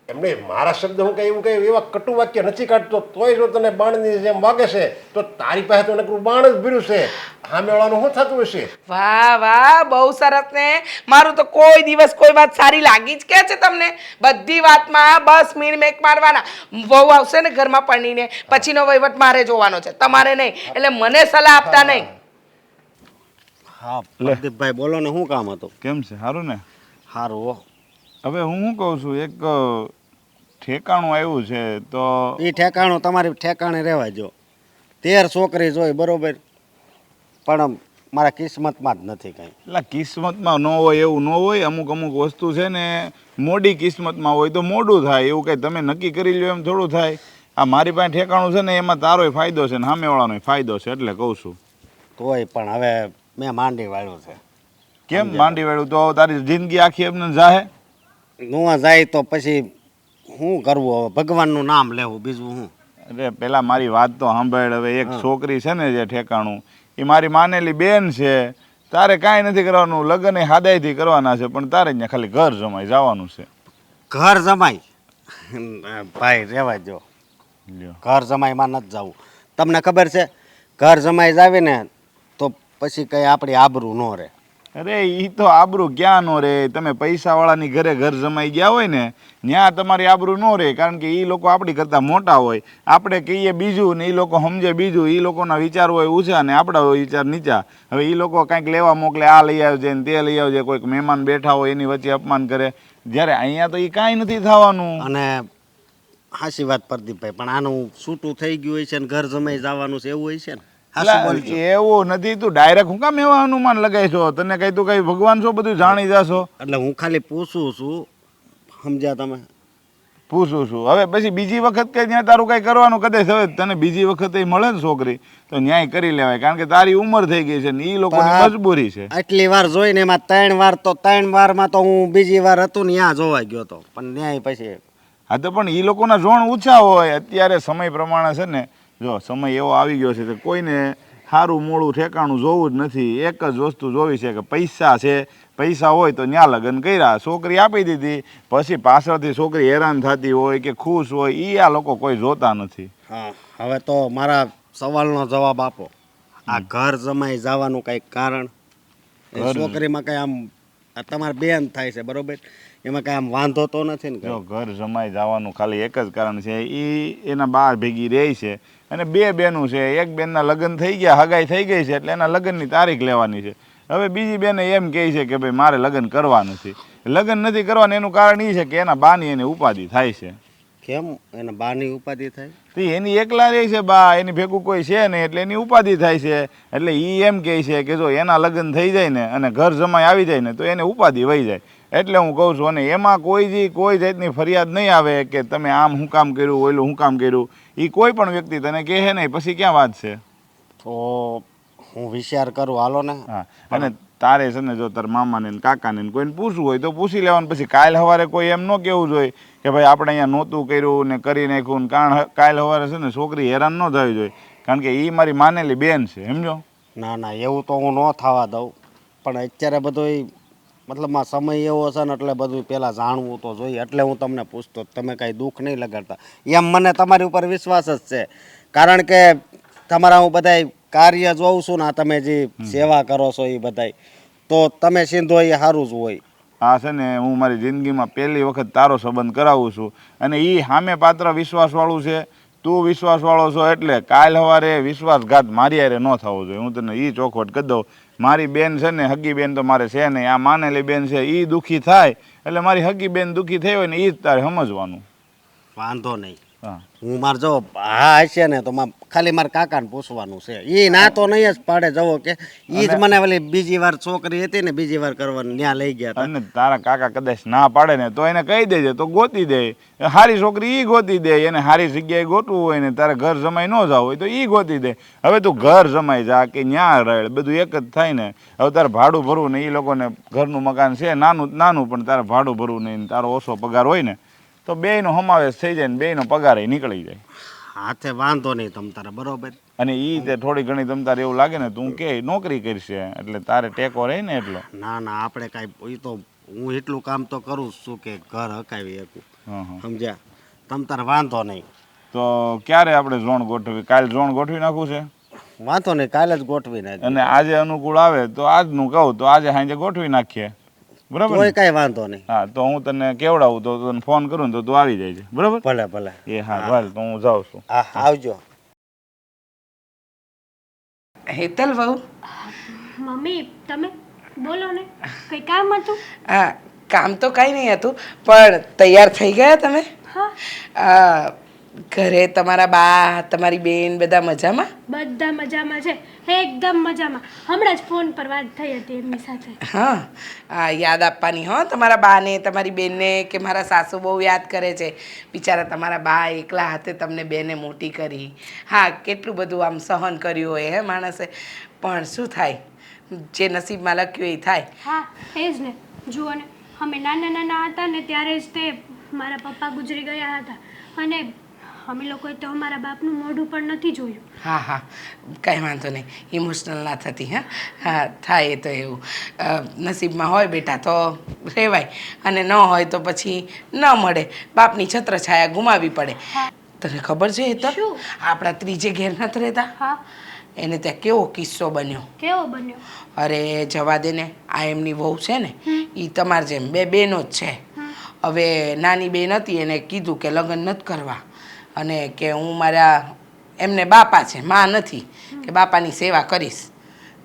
એમને મારા શબ્દ હું કઈ એવું કઈ એવા કટુ વાક્ય નથી કાઢતો તોય જો તને બાણની જેમ વાગે છે તો તારી પાસે તો નકરું બાણ જ ભર્યું છે. સામેવાળાનું શું થતું હશે? વાહ વાહ, બહુ સરસ ને. મારું તો કોઈ દિવસ કોઈ વાત સારી લાગી જ કે છે તમને? બધી વાતમાં બસ મીણ મેક મારવાના. વહુ આવશે ને ઘરમાં પરણીને પછીનો વહીવટ મારે જોવાનો છે, તમારે નહીં. એટલે મને સલાહ આપતા નહીં. હા પ્રદીપભાઈ બોલો ને, શું કામ હતું? કેમ છે? સારું ને? સારું હો. હવે હું શું કહું છું, એક ઠેકાણું આવ્યું છે તો એ ઠેકાણું તમારી ઠેકાણે રહેવા જો. 13 છોકરી જોઈ બરોબર, પણ મારા કિસ્મતમાં જ નથી કાંઈ. એટલે કિસ્મતમાં ન હોય એવું ન હોય. અમુક વસ્તુ છે ને મોડી કિસ્મતમાં હોય તો મોડું થાય. એવું કંઈ તમે નક્કી કરી લો એમ થોડું થાય. આ મારી પાસે ઠેકાણું છે ને એમાં તારોય ફાયદો છે ને સામેવાળાનો ફાયદો છે એટલે કહું છું. તોય પણ હવે મેં માંડી વાળ્યું છે. કેમ માંડી વાળ્યું? તો તારી જિંદગી આખી એમને જાહે? ન જાય તો પછી શું કરવું? હવે ભગવાનનું નામ લેવું, બીજું શું? અરે પેલા મારી વાત તો સાંભળ. હવે એક છોકરી છે ને જે ઠેકાણું એ મારી માનેલી બેન છે. તારે કાંઈ નથી કરવાનું, લગ્ન એ હાદાઈથી કરવાના છે, પણ તારે ત્યાં ખાલી ઘર જમાઈ જવાનું છે. ઘર જમાઈ? ભાઈ રહેવા જો, લ્યો. ઘર જમાઈમાં નથી જવું. તમને ખબર છે ઘર જમાઈ જાવે ને તો પછી કંઈ આપણી આબરૂ ન રહે. અરે એ તો આબરૂ ક્યાં નો રે? તમે પૈસાવાળાની ઘરે ઘર જમાઈ ગયા હોય ને ત્યાં તમારી આબરૂ ન રહે. કારણ કે એ લોકો આપણી કરતાં મોટા હોય. આપણે કહીએ બીજું ને એ લોકો સમજે બીજું. એ લોકોના વિચાર હોય ઊંચા ને આપણા વિચાર નીચા. હવે એ લોકો કાંઈક લેવા મોકલે, આ લઈ આવજે ને તે લઈ આવજે. કોઈક મહેમાન બેઠા હોય એની વચ્ચે અપમાન કરે. જ્યારે અહીંયા તો એ કાંઈ નથી થવાનું. અને હાચી વાત પ્રદીપભાઈ, પણ આનું છૂટું થઈ ગયું હોય છે ને ઘર જમાઈ જવાનું છે એવું હોય છે ને? એવું નથી. તું ડાયરેક્ટ હું કામ એવા અનુમાન લગાવીશો? તને કઈ તું કઈ ભગવાન છો બધું જાણી જાશો? એટલે હું ખાલી પૂછું છું, સમજ્યા તમે? પૂછું છું. હવે પછી બીજી વખત કઈ ત્યાં તારું કઈ કરવાનું કદાચ હવે તને બીજી વખત મળે ને છોકરી તો ન્યાય કરી લેવાય. કારણ કે તારી ઉંમર થઈ ગઈ છે ને એ લોકોની મજબૂરી છે. આટલી વાર જોઈને એમાં 3 વાર તો 3 વારમાં તો હું બીજી વાર હતું ને ત્યાં જોવા ગયો હતો, પણ ન્યાય પછી હા તો પણ એ લોકોના ઝોણ ઊંચા હોય. અત્યારે સમય પ્રમાણે છે ને, જો સમય એવો આવી ગયો છે કે કોઈને સારું મોડું ઠેકાણું જોવું જ નથી. એક જ વસ્તુ જોવી છે કે પૈસા છે, પૈસા હોય તો ન્યા લગ્ન કર્યા, છોકરી આપી દીધી, પછી પાછળથી છોકરી હેરાન થતી હોય કે ખુશ હોય એ આ લોકો કોઈ જોતા નથી. હા, હવે તો મારા સવાલનો જવાબ આપો. આ ઘર જમાઈ જવાનું કંઈક કારણ? એ છોકરીમાં કંઈ આમ તમારે બેન થાય છે બરોબર, એમાં કાંઈ આમ વાંધો તો નથી ને? જો ઘર જમાઈ જવાનું ખાલી એક જ કારણ છે, એ એના બાર ભેગી રહે છે અને બે બેનું છે. એક બેનના લગ્ન થઈ ગયા, હગાઈ થઈ ગઈ છે એટલે એના લગ્નની તારીખ લેવાની છે. હવે બીજી બેને એમ કહે છે કે ભાઈ મારે લગ્ન કરવા નથી. લગ્ન નથી કરવાનું એનું કારણ એ છે કે એના બાની એને ઉપાધિ થાય છે. કેમ એના બાની ઉપાધિ થાય? તો એની એકલા રહે છે બા, એની ભેગું કોઈ છે નહીં એટલે એની ઉપાધિ થાય છે. એટલે એ એમ કહે છે કે જો એના લગ્ન થઈ જાય ને અને ઘર જમાઈ આવી જાય ને તો એને ઉપાધિ વહી જાય. એટલે હું કહું છું, અને એમાં કોઈ જાતની ફરિયાદ નહીં આવે કે તમે આમ શું કામ કર્યું, ઓયલું શું કામ કર્યું. એ કોઈ પણ વ્યક્તિ તને કહે નહીં, પછી ક્યાં વાત છે? તો હું વિચાર કરું, હાલો ને. હા, અને તારે છે ને જો તાર મામાને ને કાકાને ને કોઈને પૂછવું હોય તો પૂછી લેવાનું. પછી કાલ સવારે કોઈ એમ ન કહેવું જોઈએ કે ભાઈ આપણે અહીંયા નહોતું કર્યું ને કરી નાખ્યું ને. કારણ કાલ સવારે છે ને છોકરી હેરાન ન થવી જોઈએ, કારણ કે એ મારી માનેલી બેન છે, સમજો. ના ના, એવું તો હું ન થવા દઉં, પણ અત્યારે બધું મતલબમાં સમય એવો છે ને એટલે બધું પહેલાં જાણવું તો જોઈએ. એટલે હું તમને પૂછતો, તમે કાંઈ દુઃખ નહીં લગાડતા એમ. મને તમારી ઉપર વિશ્વાસ જ છે, કારણ કે તમારા હું બધાય કાર્ય જોઉં છું ને, તમે જે સેવા કરો છો એ બધાય, તો તમે સીધો એ સારું જ હોય. આ છે ને હું મારી જિંદગીમાં પહેલી વખત તારો સંબંધ કરાવું છું અને એ સામે પાત્ર વિશ્વાસવાળું છે. તું વિશ્વાસવાળો છો એટલે કાલ સવારે વિશ્વાસઘાત મારી હારે ન થવો જોઈએ. હું તને એ ચોખવટ કરી દઉં. મારી બેન છે ને, હગી બેન તો મારે છે નહીં, આ માનેલી બેન છે, એ દુઃખી થાય એટલે મારી હગી બેન દુઃખી થઈ હોય ને એ જ તારે સમજવાનું. વાંધો નહીં. હા, હું મારે જો હા હશે ને તો ખાલી મારા કાકાને પૂછવાનું છે. એ ના તો નહીં જ પાડે. જવો કે એ જ મને ઓલી બીજી વાર છોકરી હતી ને બીજી વાર કરવાની ત્યાં લઈ ગયા હતા. અને તારા કાકા કદાચ ના પાડે ને તો એને કહી દેજે, તો ગોતી દે. સારી છોકરી એ ગોતી દે, એને સારી જગ્યાએ ગોતવું હોય ને તારે ઘર જમાઈ ન જવું હોય તો એ ગોતી દે. હવે તું ઘર જમાઈ જા કે ન્યા રહે, બધું એક જ થાય ને. હવે તારે ભાડું ભરવું ને, એ લોકોને ઘરનું મકાન છે નાનું પણ તારે ભાડું ભરવું નહીં, તારો ઓછો પગાર હોય ને તો બેયનો સમાવેશ થઈ જાય ને બેયનો પગાર નીકળી જાય. હાથે વાંધો નહીં તમ તારે, બરોબર. અને એ તે થોડી ઘણી તમ તારે એવું લાગે ને તું કે નોકરી કરશે એટલે તારે ટેકો રહે ને એટલો. ના ના, આપણે કાંઈ એ તો હું એટલું કામ તો કરું છું કે ઘર હકાવી શકું, સમજ્યા? તમ તારે વાંધો નહીં. તો ક્યારે આપણે ઝોણ ગોઠવી? કાલે ઝોણ ગોઠવી નાખવું છે? વાંધો નહીં, કાલે જ ગોઠવી નાખીએ. અને આજે અનુકૂળ આવે તો આજનું કહું તો આજે સાંજે ગોઠવી નાખીએ, બરાબર? કોઈ કાંઈ વાંધો નહીં. હા, તો હું તને કેવડાવું તો તને ફોન કરું ને તો તું આવી જાય છે, બરાબર? ભલે ભલે. એ હા, હાલ તો હું જાઉં છું. હા, આવજો. હેતલ વહુ, મમ્મી તમે બોલો ને, કંઈ કામ હતું? હા, કામ તો કાંઈ નહીં હતું, પણ તૈયાર થઈ ગયા તમે? હા. ઘરે તમારા બા, તમારી બેન બધા મજામાં? બધા મજામાં છે, એકદમ મજામાં. હમણાં જ ફોન પર વાત થઈ હતી એમની સાથે. હા, યાદ આપવાની હો તમારા બાને, તમારી બેનને, કે મારા સાસુ બહુ યાદ કરે છે. બિચારા તમારા બા એકલા હાથે તમને બેને મોટી કરી. હા, કેટલું બધું આમ સહન કર્યું હોય હે માણસે, પણ શું થાય, જે નસીબમાં લખ્યું એ થાય. હા, એ જ ને. જુઓ ને, અમે નાના હતા ને ત્યારે જ તે મારા પપ્પા ગુજરી ગયા હતા, અને અમે લોકોએ તો અમારા બાપનું મોઢું પણ નથી જોયું. હા, કાંઈ વાંધો નહીં, ઇમોશનલ ના થતી. હા, થાય એ તો એવું. નસીબમાં હોય બેટા તો રહેવાય, અને ન હોય તો પછી ન મળે. બાપની છત્રછાયા ગુમાવવી પડે. તને ખબર છે એ તો આપણા ત્રીજે ઘેર નથી રહેતા? હા. એને ત્યાં કેવો કિસ્સો બન્યો. કેવો બન્યો? અરે જવા દે ને, આ એમની વહુ છે ને એ તમારી જેમ બે બહેનો જ છે. હવે નાની બેન હતી એને કીધું કે લગ્ન નથી કરવા, અને કે હું મારા એમને બાપા છે, માં નથી, કે બાપાની સેવા કરીશ.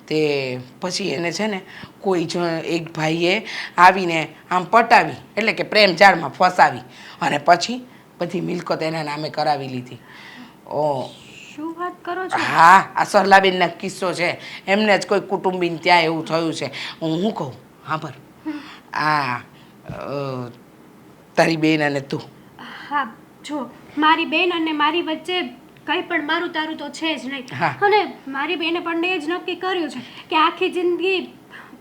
તે પછી એને છે ને કોઈ એક ભાઈએ આવીને આમ પટાવી, એટલે કે પ્રેમ જાળમાં ફસાવી, અને પછી બધી મિલકત એના નામે કરાવી લીધી. શું વાત કરો છો? હા, આ સરલાબેનનો કિસ્સો છે. એમને જ કોઈ કુટુંબીને ત્યાં એવું થયું છે. હું શું કહું, હા પર આ તારી બેન અને તું. હા, જો મારી બેન અને મારી વચ્ચે કંઈ પણ મારું તારું તો છે જ નહીં. અને મારી બેને પણ એ જ નક્કી કર્યું છે કે આખી જિંદગી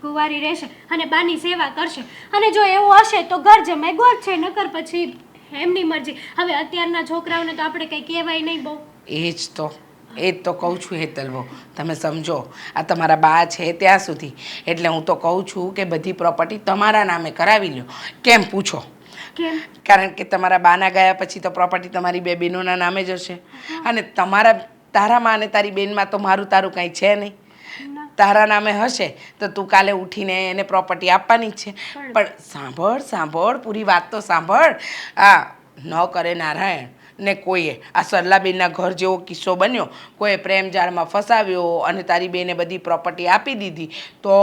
કુંવારી રહેશે અને બાની સેવા કરશે, અને જો એવું હશે તો ઘર જમાઈ ગોત છે, નકર પછી એમની મરજી. હવે અત્યારના છોકરાઓને તો આપણે કંઈ કહેવાય નહીં બહુ. એ જ તો કહું છું હેતલવો, તમે સમજો. આ તમારા બા છે ત્યાં સુધી, એટલે હું તો કહું છું કે બધી પ્રોપર્ટી તમારા નામે કરાવી લો. કેમ પૂછો? કેમ? કારણ કે તમારા બાના ગયા પછી તો પ્રોપર્ટી તમારી બે બહેનોના નામે જ હશે. અને તારામાં અને તારી બેનમાં તો મારું તારું કાંઈ છે નહીં. તારા નામે હશે તો તું કાલે ઉઠીને એને પ્રોપર્ટી આપવાની જ છે. પણ સાંભળ પૂરી વાત તો સાંભળ. આ ન કરે નારાયણ ને કોઈએ આ સરલાબેનના ઘર જેવો કિસ્સો બન્યો, કોઈએ પ્રેમ જાળમાં ફસાવ્યો અને તારી બેને બધી પ્રોપર્ટી આપી દીધી તો?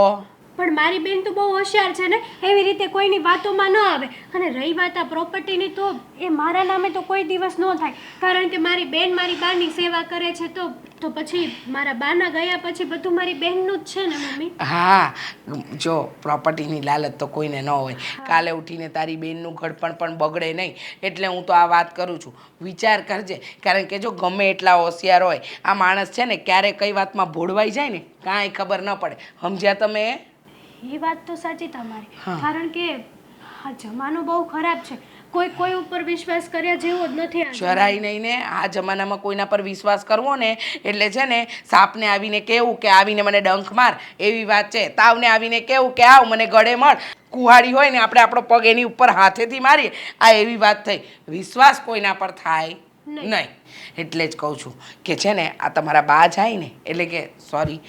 પણ મારી બેન તો બહુ હોશિયાર છે ને, એવી રીતે કોઈની વાતોમાં ન આવે. અને રહી વાત આ પ્રોપર્ટીની, તો એ મારા નામે તો કોઈ દિવસ ન થાય. કારણ કે મારી બેન મારી બાની સેવા કરે છે, તો પછી મારા બાના ગયા પછી બધું મારી બહેનનું જ છે ને મમ્મી. હા, જો પ્રોપર્ટીની લાલચ તો કોઈને ન હોય. કાલે ઉઠીને તારી બેનનું ઘડપણ પણ બગડે નહીં, એટલે હું તો આ વાત કરું છું. વિચાર કરજે, કારણ કે જો ગમે એટલા હોશિયાર હોય, આ માણસ છે ને ક્યારે કઈ વાતમાં ભોળવાઈ જાય ને કાંઈ ખબર ન પડે. સમજ્યા તમે? એ વાત તો સાચી તમારી. કારણ કે આ જમાનો બહુ ખરાબ છે. કોઈ ઉપર વિશ્વાસ કર્યા જેવો જ નથી. જરાય નહીં ને. આ જમાનામાં કોઈના પર વિશ્વાસ કરવો ને એટલે છે ને સાપને આવીને કેવું કે આવીને મને ડંખ માર, એવી વાત છે. તાવને આવીને કેવું કે આવ મને ગળે મળ. કુહાડી હોય ને આપણે આપણો પગ એની ઉપર હાથેથી મારીએ, આ એવી વાત થઈ. વિશ્વાસ કોઈના પર થાય નહીં. એટલે જ કહું છું કે છે ને આ તમારા બા જાય ને, એટલે કે સોરી,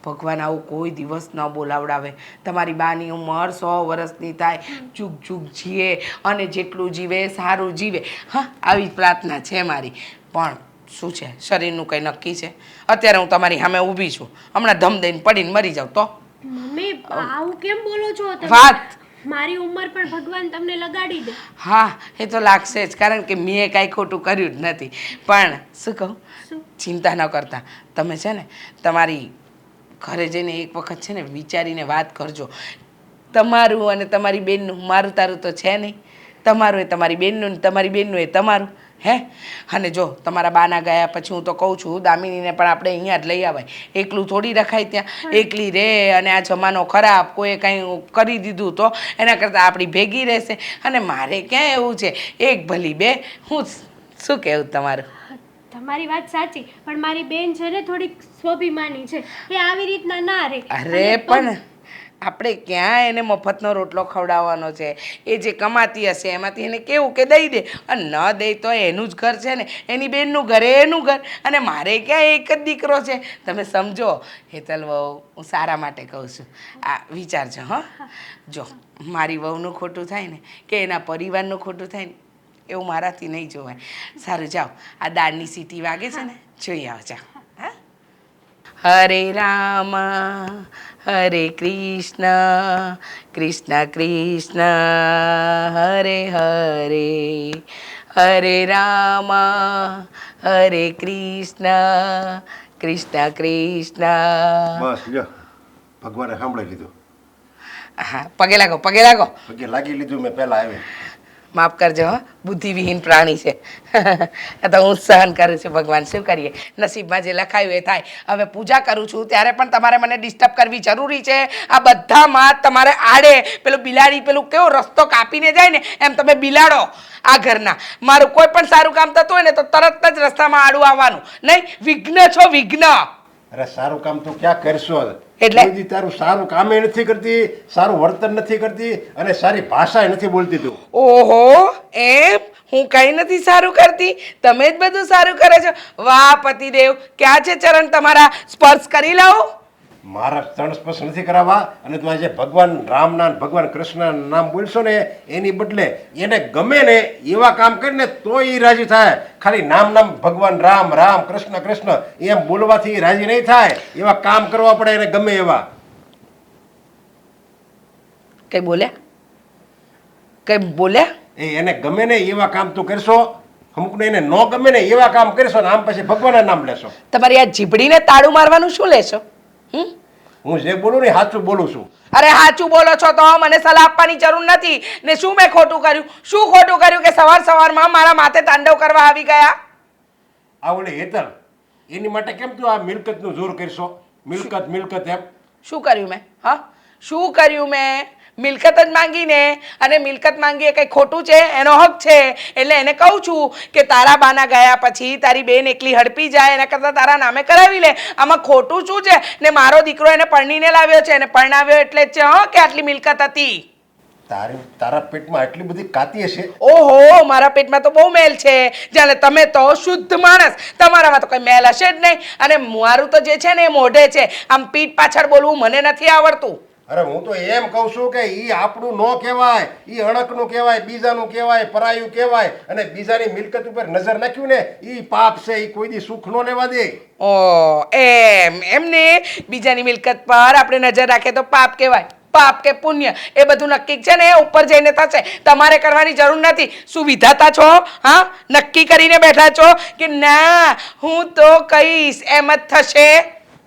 ભગવાન આવું કોઈ દિવસ ન બોલાવડાવે. તમારી બાની ઉંમર 100 વર્ષની થાય, ચૂક જીવે અને જેટલું જીવે સારું જીવે. હા, આવી જ પ્રાર્થના છે મારી. પણ શું છે, શરીરનું કંઈ નક્કી છે? અત્યારે હું તમારી સામે ઊભી છું, હમણાં ધમ દઈને પડીને મરી જાઉં તો? મમ્મી આવું કેમ બોલો છો તમે? વાત મારી ઉંમર પણ ભગવાન તમને લગાડી દે. હા, એ તો લાગશે જ, કારણ કે મેં કાંઈ ખોટું કર્યું જ નથી. પણ શું કહું, ચિંતા ન કરતા. તમે છે ને તમારી ઘરે જઈને એક વખત છે ને વિચારીને વાત કરજો. તમારું અને તમારી બેનનું, મારું તારું તો છે નહીં. તમારું એ તમારી બેનનું ને તમારી બેનનું એ તમારું. હે, અને જો તમારા બાના ગયા પછી હું તો કહું છું દામિનીને પણ આપણે અહીંયા જ લઈ આવાય. એકલું થોડી રખાય ત્યાં, એકલી રહે અને આ જમાનો ખરાબ, કોઈએ કાંઈ કરી દીધું તો એના કરતાં આપણી ભેગી રહેશે. અને મારે ક્યાં એવું છે, એક ભલી બે. હું શું કહેવું તમારું? તમારી વાત સાચી, પણ મારી બેન છે ને થોડીક સ્વાભિમાની છે, એ આવી રીતના ના રહે. અરે પણ આપણે ક્યાં એને મફતનો રોટલો ખવડાવવાનો છે? એ જે કમાતી હશે એમાંથી એને કેવું કે દઈ દે, અને ન દે તો એનું જ ઘર છે ને, એની બેનનું ઘર એનું ઘર. અને મારે ક્યાં એક જ દીકરો છે? તમે સમજો હેતલ વહુ, હું સારા માટે કહું છું. આ વિચારજો. હા, જો મારી વહુનું ખોટું થાય ને કે એના પરિવારનું ખોટું થાય ને, એવું મારાથી નહીં જોવાય. સારું, જાઓ, આ દાળની સીટી વાગે છે ને, જોઈ આવો. જાઓ. હરે રામ હરે કૃષ્ણ કૃષ્ણ કૃષ્ણ હરે હરે, હરે રામ હરે કૃષ્ણ કૃષ્ણ કૃષ્ણ. બસ લ્યો, ભગવાને સાંભળી લીધું. હા, પગે લાગો, પગે લાગો. પગે લાગી લીધું મેં પહેલા આવી. માફ કરજો, હો, બુદ્ધિવિહીન પ્રાણી છે. તો હું સહન કરું છું. ભગવાન શું કરીએ, નસીબમાં જે લખાયું એ થાય. હવે પૂજા કરું છું ત્યારે પણ તમારે મને ડિસ્ટર્બ કરવી જરૂરી છે? આ બધામાં તમારે આડે પેલું બિલાડી પેલું કેવો રસ્તો કાપીને જાય ને, એમ તમે બિલાડો આ ઘરના. મારું કોઈ પણ સારું કામ થતું હોય ને તો તરત જ રસ્તામાં આડું આવવાનું નહીં. વિઘ્ન છો, વિઘ્ન. અરે સારું કામ તું ક્યાં કરશો? એટલે? કોઈ દી તારું સારું કામે નથી કરતી, સારું વર્તન નથી કરતી અને સારી ભાષા નથી બોલતી તું. ઓહો, એમ? હું કઈ નથી સારું કરતી, તમે જ બધું સારું કરે છો. વાહ પતિદેવ, ક્યાં છે ચરણ તમારા? સ્પર્શ કરી લઉં? મારા ચરણ સ્પર્શ નથી કરાવવા. અને તું આજે ભગવાન રામના ભગવાન કૃષ્ણના નામ બોલશો ને એની બદલે એને ગમે ને એવા કામ કરીને તો એ રાજી થાય. ખાલી નામ ભગવાન રામ રામ કૃષ્ણ કૃષ્ણ એમ બોલવાથી રાજી નહીં થાય. એવા કામ કરવા પડે એને ગમે એવા. કઈ બોલ્યા? કઈ બોલ્યા? એને ગમે ને એવા કામ તું કરશો, અમુકને એને ન ગમે ને એવા કામ કરશો ને આમ પછી ભગવાનના નામ લેશો. તમારી આ જીભડીને તાળું મારવાનું શું લેશો? હું જે બોલું ને સાચું બોલું છું. અરે સાચું બોલો છો તો મને સલાહ આપવાની જરૂર નથી ને. શું મેં ખોટું કર્યું? શું ખોટું કર્યું કે સવાર સવારમાં મારા માથે તાંડવ કરવા આવી ગયા? આ ઓલી હેતલ, એની માટે કેમ તું આ મિલકતનું જોર કરશો? મિલકત મિલકત એમ શું કર્યું મેં? હા, શું કર્યું મેં? મિલકત જ માંગીને, અને મિલકત માંગી એ કંઈ ખોટું છે? એનો હક છે. એટલે એને કહું છું કે તારા બાના ગયા પછી તારી બેન એકલી હડપી જાય એના કરતાં તારા નામે કરાવી લે. આમાં ખોટું શું છે? ને મારો દીકરો એને પરણીને લાવ્યો છે, એને પરણાવ્યો એટલે જ છે કે આટલી મિલકત હતી. તારા પેટમાં એટલી બધી કાતી હશે? ઓહો, મારા પેટમાં તો બહુ મેલ છે. જાણે તમે તો શુદ્ધ માણસ, તમારામાં તો કોઈ મેલ હશે જ નહીં. અને મારું તો જે છે ને એ મોઢે છે. આમ પીઠ પાછળ બોલવું મને નથી આવડતું. અરે હું તો એમ કહું છું કે ઈ આપણું ન કહેવાય, ઈ અણકનું કહેવાય, બીજાનું કહેવાય, પરાયું કહેવાય. અને બીજાની મિલકત ઉપર નજર નાખ્યું ને ઈ પાપ છે. ઈ કોઈ દી સુખ ન લેવા દે. ઓ એમને બીજાની મિલકત પર આપણે નજર રાખીએ તો પાપ કહેવાય. પાપ કે પુણ્ય એ બધું નક્કી છે ને ઉપર જઈને થશે. તમારે કરવાની જરૂર નથી. શું વિધાતા છો? હા, નક્કી કરીને બેઠા છો કે ના હું તો કહીશ એમ જ થશે?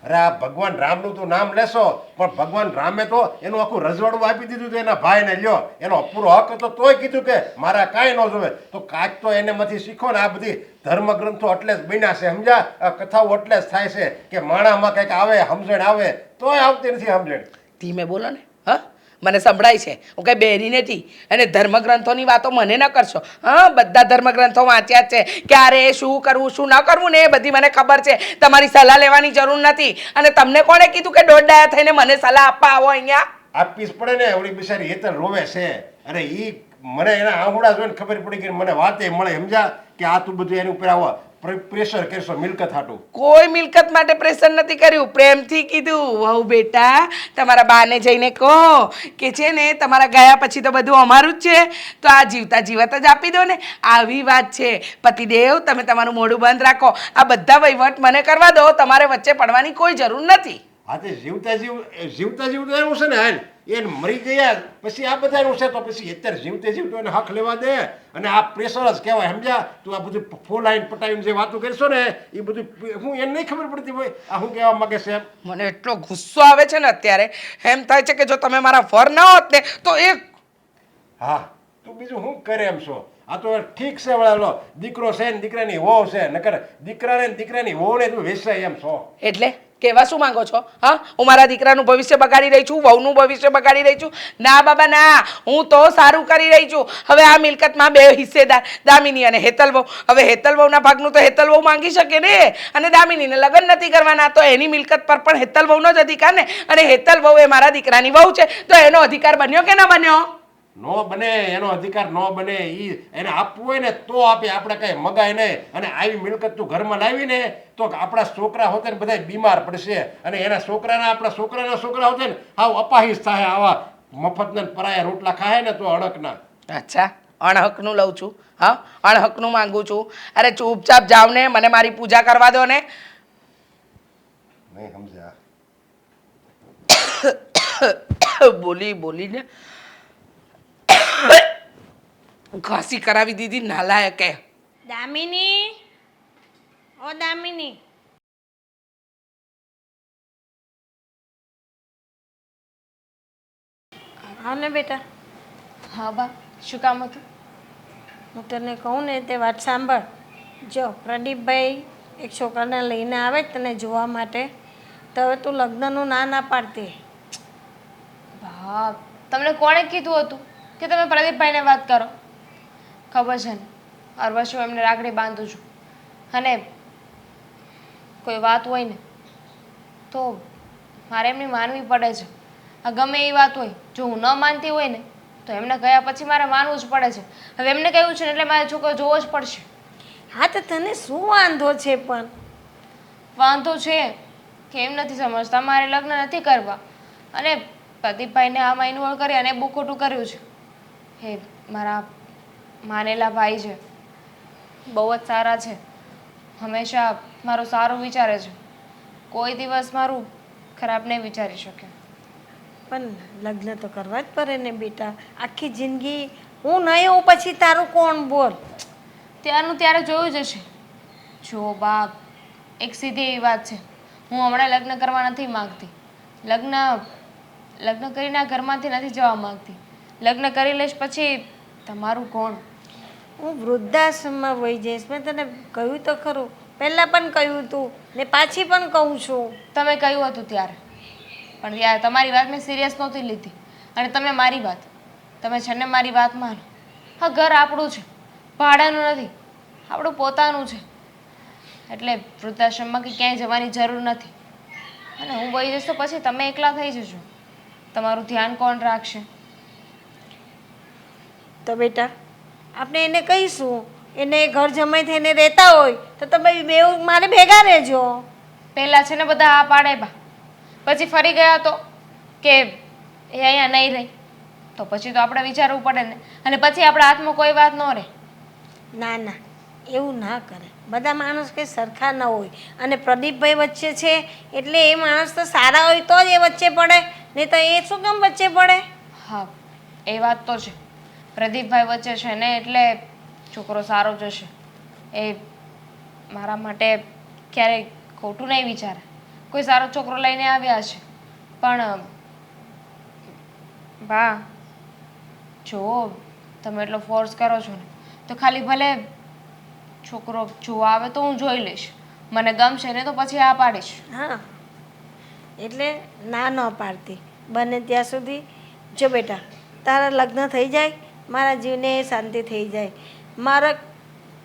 અરે આ ભગવાન રામનું તો નામ લેશો, પણ ભગવાન રામે તો એનું આખું રજવાડું આપી દીધું હતું એના ભાઈને. લ્યો, એનો પૂરો હક હતો તોય કીધું કે મારા કાંઈ ન જોવે. તો કાંઈક તો એનેમાંથી શીખો ને. આ બધી ધર્મગ્રંથો એટલે જ બન્યા છે, સમજ્યા? આ કથાઓ એટલે જ થાય છે કે માણામાં કંઈક આવે, સમજણ આવે, તોય આવતી નથી સમજણ. ધીમે બોલો ને. હા, મને સંભળાય છે. હું કઈ બેરી નથી. અને ધર્મગ્રંથોની વાતો મને ન કરશો. હા, બધા ધર્મગ્રંથો વાંચ્યા જ છે. ક્યારે શું કરવું શું ન કરવું ને એ બધી મને ખબર છે. તમારી સલાહ લેવાની જરૂર નથી. અને તમને કોણે કીધું કે દોઢ થઈને મને સલાહ આપવા આવો અહીંયા? આપવી જ પડે ને. ઓલી બિચારી હેતલ રોવે છે. અરે ઈ મને એના આહુડા જોઈને ખબર પડી કે મને વાતે મળે, સમજ્યા? કે આ તું બધું એની ઉપર આવો પ્રેશર કરશો મિલકત હાટું. કોઈ મિલકત માટે પ્રેશર નથી કર્યું. પ્રેમથી કીધું વહુ બેટા તમારા બાને જઈને કહો કે છે ને તમારા ગયા પછી તો બધું અમારું જ છે, તો આ જીવતા જીવત જ આપી દો ને. આવી વાત છે. પતિદેવ તમે તમારું મોઢું બંધ રાખો. આ બધા વહીવટ મને કરવા દો. તમારે વચ્ચે પડવાની કોઈ જરૂર નથી. હા, તે જીવતા જીવતા એનું છે ને. હાલ એને મરી ગયા પછી આ બધાનું છે. તો પછી અત્યારે જીવતો એને હક લેવા દે. અને આ પ્રેશર જ કહેવાય, સમજ્યા? તું આ બધું ફૂલ આઈન પટાવીને જે વાતો કરશો ને એ બધું હું એને નહીં ખબર પડતી હોય આ શું કહેવા માંગે છે એમ. મને એટલો ગુસ્સો આવે છે ને અત્યારે. એમ થાય છે કે જો તમે મારા ફર ના હોત ને તો એક. હા, તું બીજું શું કરે એમ છો? આ તો ઠીક છે વળાલો દીકરો છે ને દીકરાની વહુ છે, નકર દીકરાને ને દીકરાની વહુને તું વેચાય એમ છો. એટલે કહેવા શું માંગો છો? હા, હું મારા દીકરાનું ભવિષ્ય બગાડી રહી છું, વહુનું ભવિષ્ય બગાડી રહી છું? ના બાબા ના, હું તો સારું કરી રહી છું. હવે આ મિલકતમાં બે હિસ્સેદાર દામિની અને હેતલ વહુ. હવે હેતલ વહુના ભાગનું તો હેતલ વહુ માંગી શકે ને. અને દામિનીને લગ્ન નથી કરવાના તો એની મિલકત પર પણ હેતલ વહુનો જ અધિકાર ને. અને હેતલ વહુ એ મારા દીકરાની વહુ છે તો એનો અધિકાર બન્યો કે ન બન્યો? નો બને. એનો અધિકાર નો બને. ઈ એને આપવું હોય ને તો આપે. આપણે કઈ મગાય નહીં. અને આવી મિલકત તું ઘરમાં લાવીને તો આપણા છોકરા હોતે ને બધા બીમાર પડશે. અને એના છોકરાના આપણા છોકરા હોતે ને હાવ અપાહિશ થાય. આવા મફતના પરાયા રોટલા ખાય ને તો અણકના. અચ્છા, અણહકનું લઉં છું. હા, અણહકનું માંગુ છું. અરે ચૂપચાપ જાવ ને, મને મારી પૂજા કરવા દો ને. નહીં સમજ્યા? બોલીને ઘાસી કરાવી દીધી નાલાયકે. દામિની, ઓ દામિની, હા ને બેટા. હા બા, શું કામ હતું? હું તને કહું ને તે વાત સાંભળ. જો પ્રદીપભાઈ એક છોકરાને લઈને આવે તને જોવા માટે, તો હવે તું લગ્નનું ના પાડતી. હા, તમને કોણે કીધું હતું કે તમે પ્રદીપભાઈને વાત કરો? ખબર છે ને, હર વર્ષે હું એમને રાખડી બાંધું છું. અને કોઈ વાત હોય ને તો મારે એમની માનવી પડે છે. આ ગમે એ વાત હોય, જો હું ન માનતી હોય ને તો એમને ગયા પછી મારે માનવું જ પડે છે. હવે એમને કહ્યું છે ને એટલે મારે છોકરો જોવો જ પડશે. હા, તો તને શું વાંધો છે? પણ વાંધો છે કે એમ નથી સમજતા મારે લગ્ન નથી કરવા. અને પ્રદીપભાઈને આમાં ઇન્વોલ્વ કરી અને બહુ ખોટું કર્યું છે. હે મારા માનેલા ભાઈ છે, બહુ જ સારા છે, હંમેશા મારું સારું વિચારે છે, કોઈ દિવસ મારું ખરાબ નહીં વિચારી શકે. પણ લગ્ન તો કરવા જ પડે ને બેટા. આખી જિંદગી હું નહીં હોઉં પછી તારું કોણ? બોલ. ત્યારનું ત્યારે જોયું જશે. જો બાપ, એક સીધી એવી વાત છે, હું હમણાં લગ્ન કરવા નથી માગતી. લગ્ન કરીને આ ઘરમાંથી નથી જવા માગતી. લગ્ન કરી લઈશ પછી તમારું કોણ? હું વૃદ્ધાશ્રમમાં વહી જઈશ. મેં તને કહ્યું તો ખરું, પહેલાં પણ કહ્યું હતું ને પાછી પણ કહું છું. તમે કહ્યું હતું ત્યારે, પણ ત્યારે તમારી વાત મેં સિરિયસ નહોતી લીધી. અને તમે મારી વાત, તમે છે ને મારી વાત માનો. હા, ઘર આપણું છે, ભાડાનું નથી, આપણું પોતાનું છે. એટલે વૃદ્ધાશ્રમમાં કે ક્યાંય જવાની જરૂર નથી. અને હું વહી જઈશ તો પછી તમે એકલા થઈ જશો. તમારું ધ્યાન કોણ રાખશે? તો બેટા આપણે એને કહીશું, એને ઘર જમાઈ થઈને રહેતા હોય તો તમે બે મારે ભેગા રહેજો. પહેલાં છે ને બધા આ પાડે બા, પછી ફરી ગયા તો કે એ અહીંયા નહીં રહી, તો પછી તો આપણે વિચારવું પડે ને. અને પછી આપણા હાથમાં કોઈ વાત ન રહે. ના ના, એવું ના કરે. બધા માણસ કંઈ સરખા ન હોય. અને પ્રદીપભાઈ વચ્ચે છે એટલે એ માણસ તો સારા હોય તો જ એ વચ્ચે પડે, નહીં તો એ શું કામ વચ્ચે પડે? હા, એ વાત તો છે. પ્રદીપભાઈ વચ્ચે છે ને એટલે છોકરો સારો જ હશે. એ મારા માટે ક્યારેય ખોટું નહીં વિચારે. કોઈ સારો છોકરો લઈને આવ્યા છે. પણ બા, જો તમે એટલો ફોર્સ કરો છો ને તો ખાલી ભલે છોકરો જોવા આવે તો હું જોઈ લઈશ. મને ગમશે ને તો પછી આ પાડીશ. હા, એટલે ના ન પાડતી. બને ત્યાં સુધી જો બેટા, તારા લગ્ન થઈ જાય, મારા જીવને શાંતિ થઈ જાય. મારા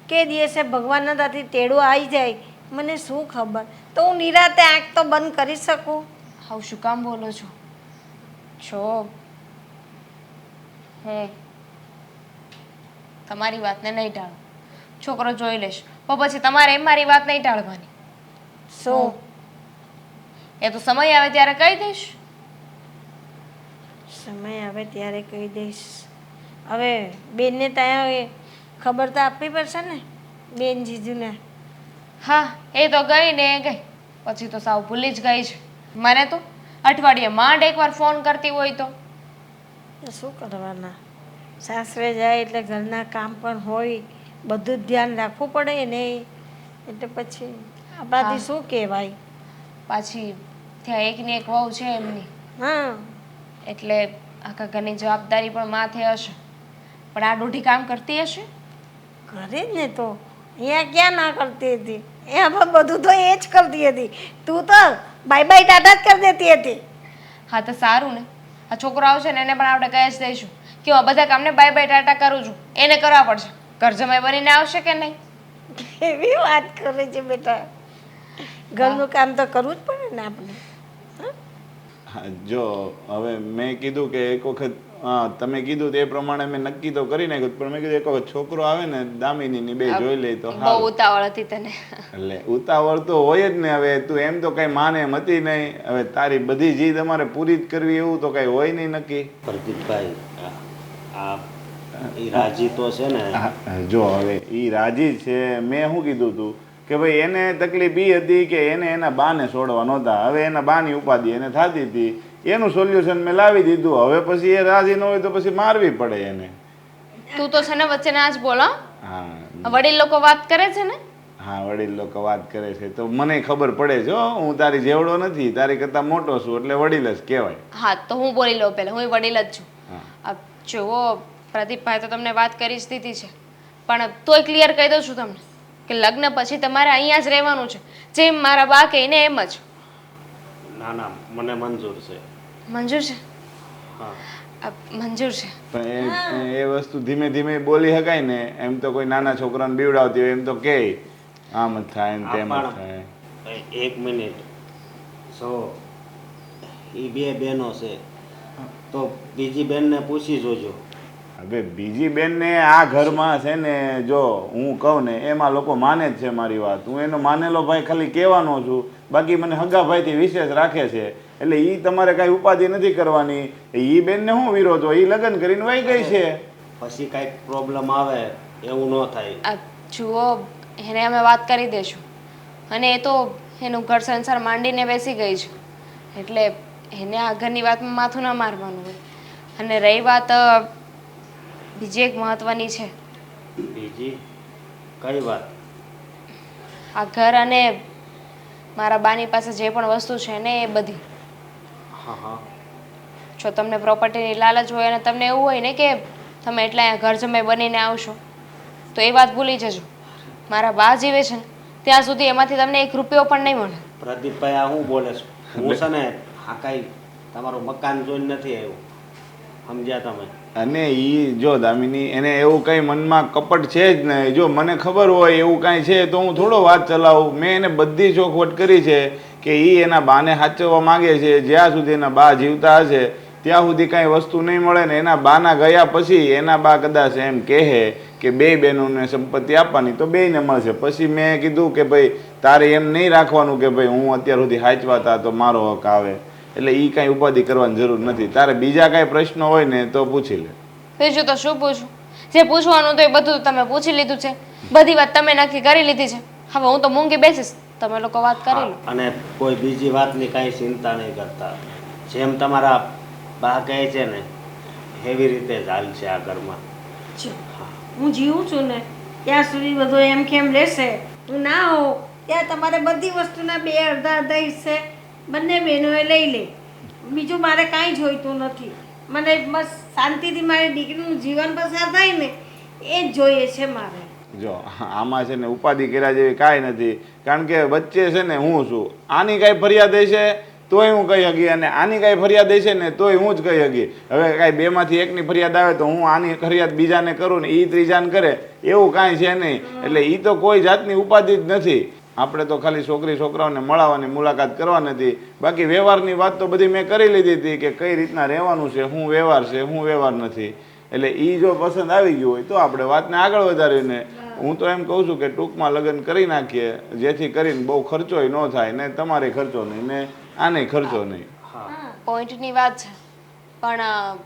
કે દિવસે ભગવાનના ત્યાંથી ટેડો આવી જાય મને શું ખબર, તો હું નિરાતે આંખ તો બંધ કરી શકું. આવું શું કામ બોલો છો? જો હું તમારી વાતને નહીં ટાળું. છોકરો જોઈ લઈશ, પણ પછી તમારે એમ મારી વાત નહીં ટાળવાની. શું? એ તો સમય આવે ત્યારે કહી દઈશ. સમય આવે ત્યારે કહી દઈશ. હવે બેનને ત્યાં ખબર તો આપવી પડશે ને, બેન જીજુને. હા, એ તો ગઈ ને એ ગઈ, પછી તો સાવ ભૂલી જ ગઈ છે. મને તો અઠવાડિયે માંડ એકવાર ફોન કરતી હોય તો શું કરવાના? સાસરે જાય એટલે ઘરના કામ પણ હોય, બધું જ ધ્યાન રાખવું પડે ને. એટલે પછી આપણાથી શું કહેવાય? પાછી ત્યાં એકની એક વહુ છે એમની, હા, એટલે આખા ઘરની જવાબદારી પણ માથે હશે. પણ આ દોઢી કામ કરતી હશે? કરે જ ને. તો અહીંયા ક્યાં ના કરતી હતી? એમાં બધું તો એ જ કરતી હતી. તું તો બાય બાય ટાટા જ કરી દેતી હતી. હા, તો સારું ને. આ છોકરો આવશે ને એને પણ આપણે કહી જ દઈશું કે હું આ બધા કામને બાય બાય ટાટા કરું છું, એને કરવા પડશે. ઘર જમાઈ બનીને આવશે કે નહીં? એવી વાત કરે છે બેટા. ઘરનું કામ તો કરવું જ પડે ને આપણે. હા, જો હવે મેં કીધું કે એક વખત તમે કીધું તે પ્રમાણે મેં નક્કી તો કરી નાખ્યું, પણ મેં કીધું એક વખત છોકરો આવે ને દામિની બે જોઈ લે તો બહુ ઉતાવળ હતી તને. એટલે ઉતાવળ તો હોય જ ને. હવે તું એમ તો કઈ માને એમ હતી નહીં. હવે તારી બધી જીદ અમારે પૂરી જ કરવી એવું તો કઈ હોય નહીં નક્કી. પ્રદીપભાઈ, આ ઈ રાજી તો છે ને. જો હવે ઈ રાજી છે. મેં શું કીધું તું કે ભાઈ એને તકલીફ ઈ હતી કે એને એના બાને છોડવા નહોતા. હવે એના બાની ઉપાધિ એને થતી હતી, એનું સોલ્યુશન મેં લાવી દીધું. હવે પછી એ રાજી ન હોય તો પછી મારવી પડે એને. તું તો છે ને વચ્ચે ના જ બોલો. હા, વડીલ લોકો વાત કરે છે ને. હા, વડીલ લોકો વાત કરે છે તો મને ખબર પડે છે. હું તારી જેવડો નથી, તારી કરતા મોટો છું એટલે વડીલ જ કહેવાય. હા, તો હું બોલી લઉં પહેલા. હું વડીલ જ છું. જુઓ પ્રદીપભાઈ, તો તમને વાત કરી જ દીધી છે, પણ તોય ક્લિયર કહી દઉં છું તમને કે લગ્ન પછી તમારે અહીંયા જ રહેવાનું છે. જેમ મારા બા કહીને એમ જ. ના ના, મને મંજૂર છે. મંજૂર છે? હા, મંજૂર છે. પણ એ વસ્તુ ધીમે ધીમે બોલી શકાય ને. એમ તો કોઈ નાના છોકરાને બીવડાવતી હોય એમ તો કે આમ જ થાય ને તેમ જ થાય. એક મિનિટ. સો એ બે બહેનો છે તો બીજી બેનને પૂછી જોજો. હવે બીજી બેનને આ ઘરમાં છે ને, જો હું કહું ને એમાં લોકો માને જ છે મારી વાત. હું એનો માનેલો ભાઈ ખાલી કહેવાનો છું, બાકી મને હગા ભાઈથી વિશેષ રાખે છે. એટલે એ તમારે કાંઈ ઉપાધિ નથી કરવાની. એ બેનને શું વિરોધ હોય? એ લગ્ન કરીને વહી ગઈ છે. પછી કાંઈક પ્રોબ્લેમ આવે એવું ન થાય. જુઓ, એને અમે વાત કરી દઈશું. અને એ તો એનું ઘર સંસાર માંડીને બેસી ગઈ છે, એટલે એને આ ઘરની વાતમાં માથું ન મારવાનું હોય. અને રહી વાત બીજી એક મહત્વની છે. બીજી કઈ વાત? આ ઘર અને મારા બાની પાસે જે પણ વસ્તુ છે ને એ બધી. હા હા. જો તમને પ્રોપર્ટીની લાલચ હોય અને તમને એવું હોય ને કે તમે એટલા અહીંયા ઘર જમાઈ બનીને આવશો, તો એ વાત ભૂલી જજો. મારા બા જીવે છે ને ત્યાં સુધી એમાંથી તમને 1 રૂપિયો પણ નહીં મળે. પ્રદીપભાઈ, આ હું બોલે છું? હું છે ને આ કાંઈ તમારું મકાન જોઈને નથી આવ્યું. સમજ્યા તમે? અને એ જો દામિની એને એવું કંઈ મનમાં કપટ છે જ નહીં. જો મને ખબર હોય એવું કાંઈ છે તો હું થોડો વાત ચલાવું. મેં એને બધી ચોખવટ કરી છે કે એ એના બાને સાચવવા માગે છે. જ્યાં સુધી એના બા જીવતા હશે ત્યાં સુધી કાંઈ વસ્તુ નહીં મળે ને એના બાના ગયા પછી એના બા કદાચ એમ કહે કે બે બહેનોને સંપત્તિ આપવાની તો બેયને મળશે. પછી મેં કીધું કે ભાઈ તારે એમ નહીં રાખવાનું કે ભાઈ હું અત્યાર સુધી સાચવાતા તો મારો હક આવે. એટલે એ કાંઈ ઉપાધિ કરવાની જરૂર નથી. તારે બીજા કાંઈ પ્રશ્નો હોય ને તો પૂછી લે. બીજું તો શું પૂછું? જે પૂછવાનું તો એ બધું તમે પૂછી લીધું છે. બધી વાત તમે નક્કી કરી લીધી છે. હવે હું તો મૂંગી બેસીશ, તમે લોકો વાત કરી લો. અને કોઈ બીજી વાતની કાંઈ ચિંતા નહીં કરતા. જેમ તમારા બા કહે છે ને એવી રીતે જ હાલશે આ ઘરમાં. જો, હું જીવું છું ને ત્યાં સુધી બધું એમ કેમ રહેશે. હું ના હોઉં ત્યાં તમારે બધી વસ્તુના બે અડધા અડધા હિસ્સે બંને બહેનોએ લઈ લે. બીજું મારે કાંઈ જોઈતું નથી. મને બસ શાંતિથી મારી દીકરીનું જીવન પસાર થાય ને એ જ જોઈએ છે મારે. જો આમાં છે ને ઉપાધિ કર્યા જેવી કાંઈ નથી. કારણ કે વચ્ચે છે ને હું છું. આની કાંઈ ફરિયાદ હશે તોય હું કહી શકી અને આની કાંઈ ફરિયાદ હશે ને તોય હું જ કહી શકી. હવે કાંઈ બેમાંથી એકની ફરિયાદ આવે તો હું આની ફરિયાદ બીજાને કરું ને એ ત્રીજાને કરે એવું કાંઈ છે નહીં. એટલે એ તો કોઈ જાતની ઉપાધિ જ નથી. આપણે તો ખાલી છોકરી છોકરાઓને મળવાની મુલાકાત કરવા નથી. બાકી વ્યવહારની વાત તો બધી મેં કરી લીધી હતી કે કઈ રીતના રહેવાનું છે, શું વ્યવહાર છે, શું વ્યવહાર નથી. એટલે એ જો પસંદ આવી ગયું હોય તો આપણે વાતને આગળ વધારીને હું તો એમ કહું છું કે ટૂંકમાં લગ્ન કરી નાખીએ જેથી કરીને બહુ ખર્ચોય ન થાય ને તમારે ખર્ચો નહીં ને આને ખર્ચો નહીં. પોઈન્ટની વાત છે પણ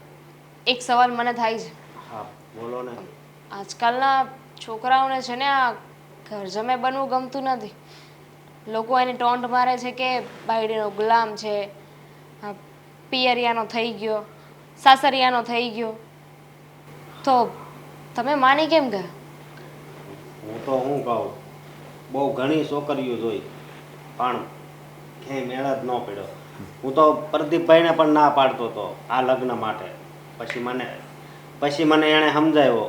એક સવાલ મને થાય છે. હા બોલો ને. આજકાલના છોકરાઓને છે ને આ ઘર જમે બનવું ગમતું નથી. લોકો એને ટોન્ટ મારે છે કે બાયડીનો ગુલામ છે, આ પિયરિયાનો થઈ ગયો, સાસરિયાનો થઈ ગયો. તો તમે માની કેમ ગયા? હું તો શું કહું, બહુ ઘણી છોકરીઓ જોઈ પણ ક્યાંય મેળ જ ન પડ્યો. હું તો પ્રદીપભાઈને પણ ના પાડતો હતો આ લગ્ન માટે. પછી મને એણે સમજાવ્યો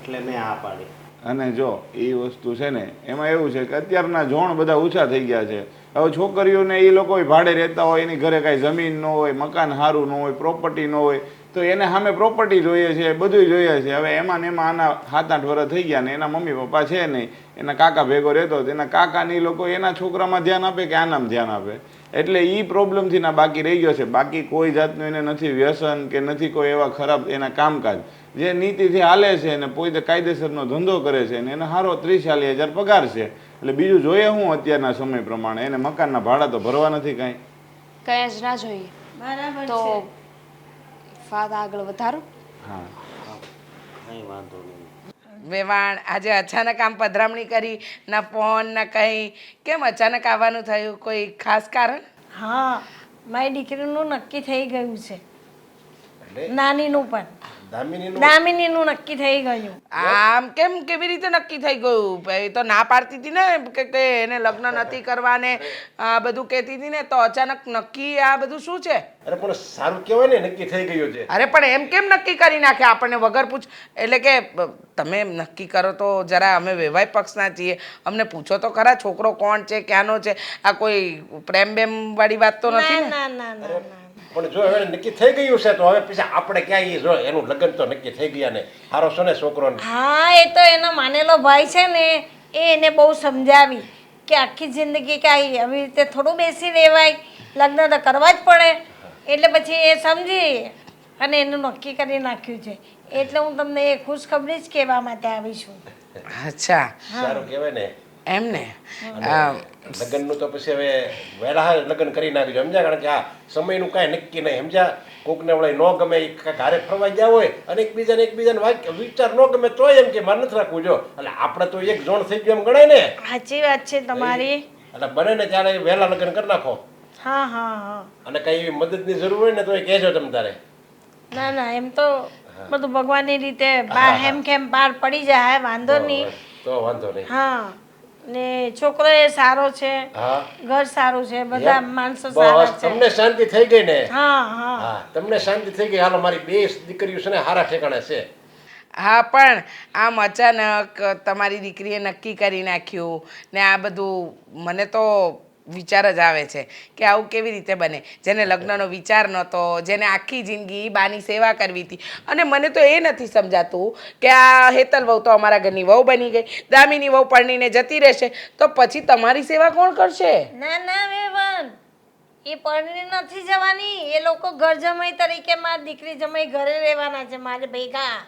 એટલે મેં આ પાડી. અને જો એ વસ્તુ છે ને એમાં એવું છે કે અત્યારના જોણ બધા ઓછા થઈ ગયા છે. હવે છોકરીઓને એ લોકો ભાડે રહેતા હોય, એની ઘરે કાંઈ જમીન ન હોય, મકાન સારું ન હોય, પ્રોપર્ટી ન હોય તો એને સામે પ્રોપર્ટી જોઈએ છે, બધું જોઈએ છે. હવે એમાં ને એમાં આના 7-8 વર્ષ થઈ ગયા ને એના મમ્મી પપ્પા છે નહીં, એના કાકા ભેગો રહેતો એના કાકાની લોકો એના છોકરામાં ધ્યાન આપે કે આનામાં ધ્યાન આપે. એટલે એ પ્રોબ્લેમથી ના બાકી રહી ગયો છે. બાકી કોઈ જાતનું એને નથી વ્યસન કે નથી કોઈ એવા ખરાબ એના કામકાજ. જે નીતિથી હાલે છે ને પોતે કાયદેસરનો ધંધો કરે છે ને એને સારો 30-40 હજાર પગાર છે. એટલે બીજું જોઈએ હું અત્યારના સમય પ્રમાણે એને મકાનના ભાડા તો ભરવા નથી કાંઈ. કંઈ જ ના જોઈએ. બરાબર તો છે. વાત આગળ વધારો. હા કંઈ વાંધો નહીં. વેવાણ આજે અચાનક આમ પધરામણી કરી, ના ફોન ના કંઈ, કેમ અચાનક આવવાનું થયું? કોઈ ખાસ કારણ? હા, મારી દીકરીનું નક્કી થઈ ગયું છે. નાનીનું પણ દામિનીનું નક્કી થઈ ગયું. આમ કેમ, કેવી રીતે નક્કી થઈ ગયું? ભાઈ તો ના પાડતી હતી ને કે એને લગ્ન નથી કરવા ને આ બધું કહેતી હતી ને, તો અચાનક નક્કી આ બધું શું છે? અરે પણ સારું કહેવાય ને નક્કી થઈ ગયું છે. અરે પણ એમ કેમ નક્કી કરી નાખે આપણને વગર પૂછ? એટલે કે તમે એમ નક્કી કરો તો જરા અમે વેવાય પક્ષના છીએ, અમને પૂછો તો ખરા છોકરો કોણ છે, ક્યાંનો છે? આ કોઈ પ્રેમ બેમ વાળી વાત તો નથી ને? ના ના ના ના. પણ જો હવે નક્કી થઈ ગયું છે તો હવે પછી આપણે ક્યાં જો એનું લગ્ન તો નક્કી થઈ ગયા ને સારો છે ને છોકરો. હા, એ તો એનો માનેલો ભાઈ છે ને એ એને બહુ સમજાવી કે આખી જિંદગી કાંઈ આવી રીતે થોડું બેસી રહેવાય, લગ્ન તો કરવા જ પડે. એટલે પછી એ સમજી અને એનું નક્કી કરી નાખ્યું છે. એટલે હું તમને એ ખુશખબરી જ કહેવા માટે આવી છું. અચ્છા, સારું કહેવાય ને એમ ને. લગ્નનું તો પછી હવે વહેલા લગ્ન કરી નાખ્યું સમજ્યા. કારણ કે આ સમયનું કાંઈ નક્કી નહીં સમજ્યા. કોકને વળે ન ગમે ઘરે ફરવા ગયા હોય અને એકબીજાને વિચાર ન ગમે તોય એમ કે મારે નથી રાખવું. જો એટલે આપણે તો એક જોણ થઈ ગયું એમ ગણાય ને. સાચી વાત છે તમારી. એટલે બને ને ત્યારે વહેલા લગ્ન કરી નાખો. હા હા હા. અને કઈ એવી મદદની જરૂર હોય ને તો એ કહેજો તમે તારે. ના ના, એમ તો બધું ભગવાનની રીતે બાર હેમ ખેમ પાર પડી જાય, વાંધો નહીં. તો વાંધો નહીં. હા, ને છોકરો એ સારો છે, હા, ઘર સારું છે, બધા માણસો સારા બસ છે. તમને શાંતિ થઈ ગઈ ને? હા હા. હા, તમને શાંતિ થઈ ગઈ. હાલો મારી 2 દીકરીઓ છે ને હારા ઠેકાણે છે. હા, પણ આમ અચાનક તમારી દીકરીએ નક્કી કરી નાખ્યું ને આ બધું, મને તો વિચાર જ આવે છે કે આવું કેવી રીતે બને, જેને લગ્નનો વિચાર નહોતો, જેને આખી જિંદગી બાની સેવા કરવી હતી. અને મને તો એ નથી સમજાતું કે આ હેતલ વહુ તો અમારા ઘરની વહુ બની ગઈ, દામિની વહુ પરણીને જતી રહેશે તો પછી તમારી સેવા કોણ કરશે? ના ના વેવાન, એ પરણી નથી જવાની. એ લોકો ઘર જમાઈ તરીકે મારી દીકરી જમાઈ ઘરે રહેવાના છે મારે ભેગા.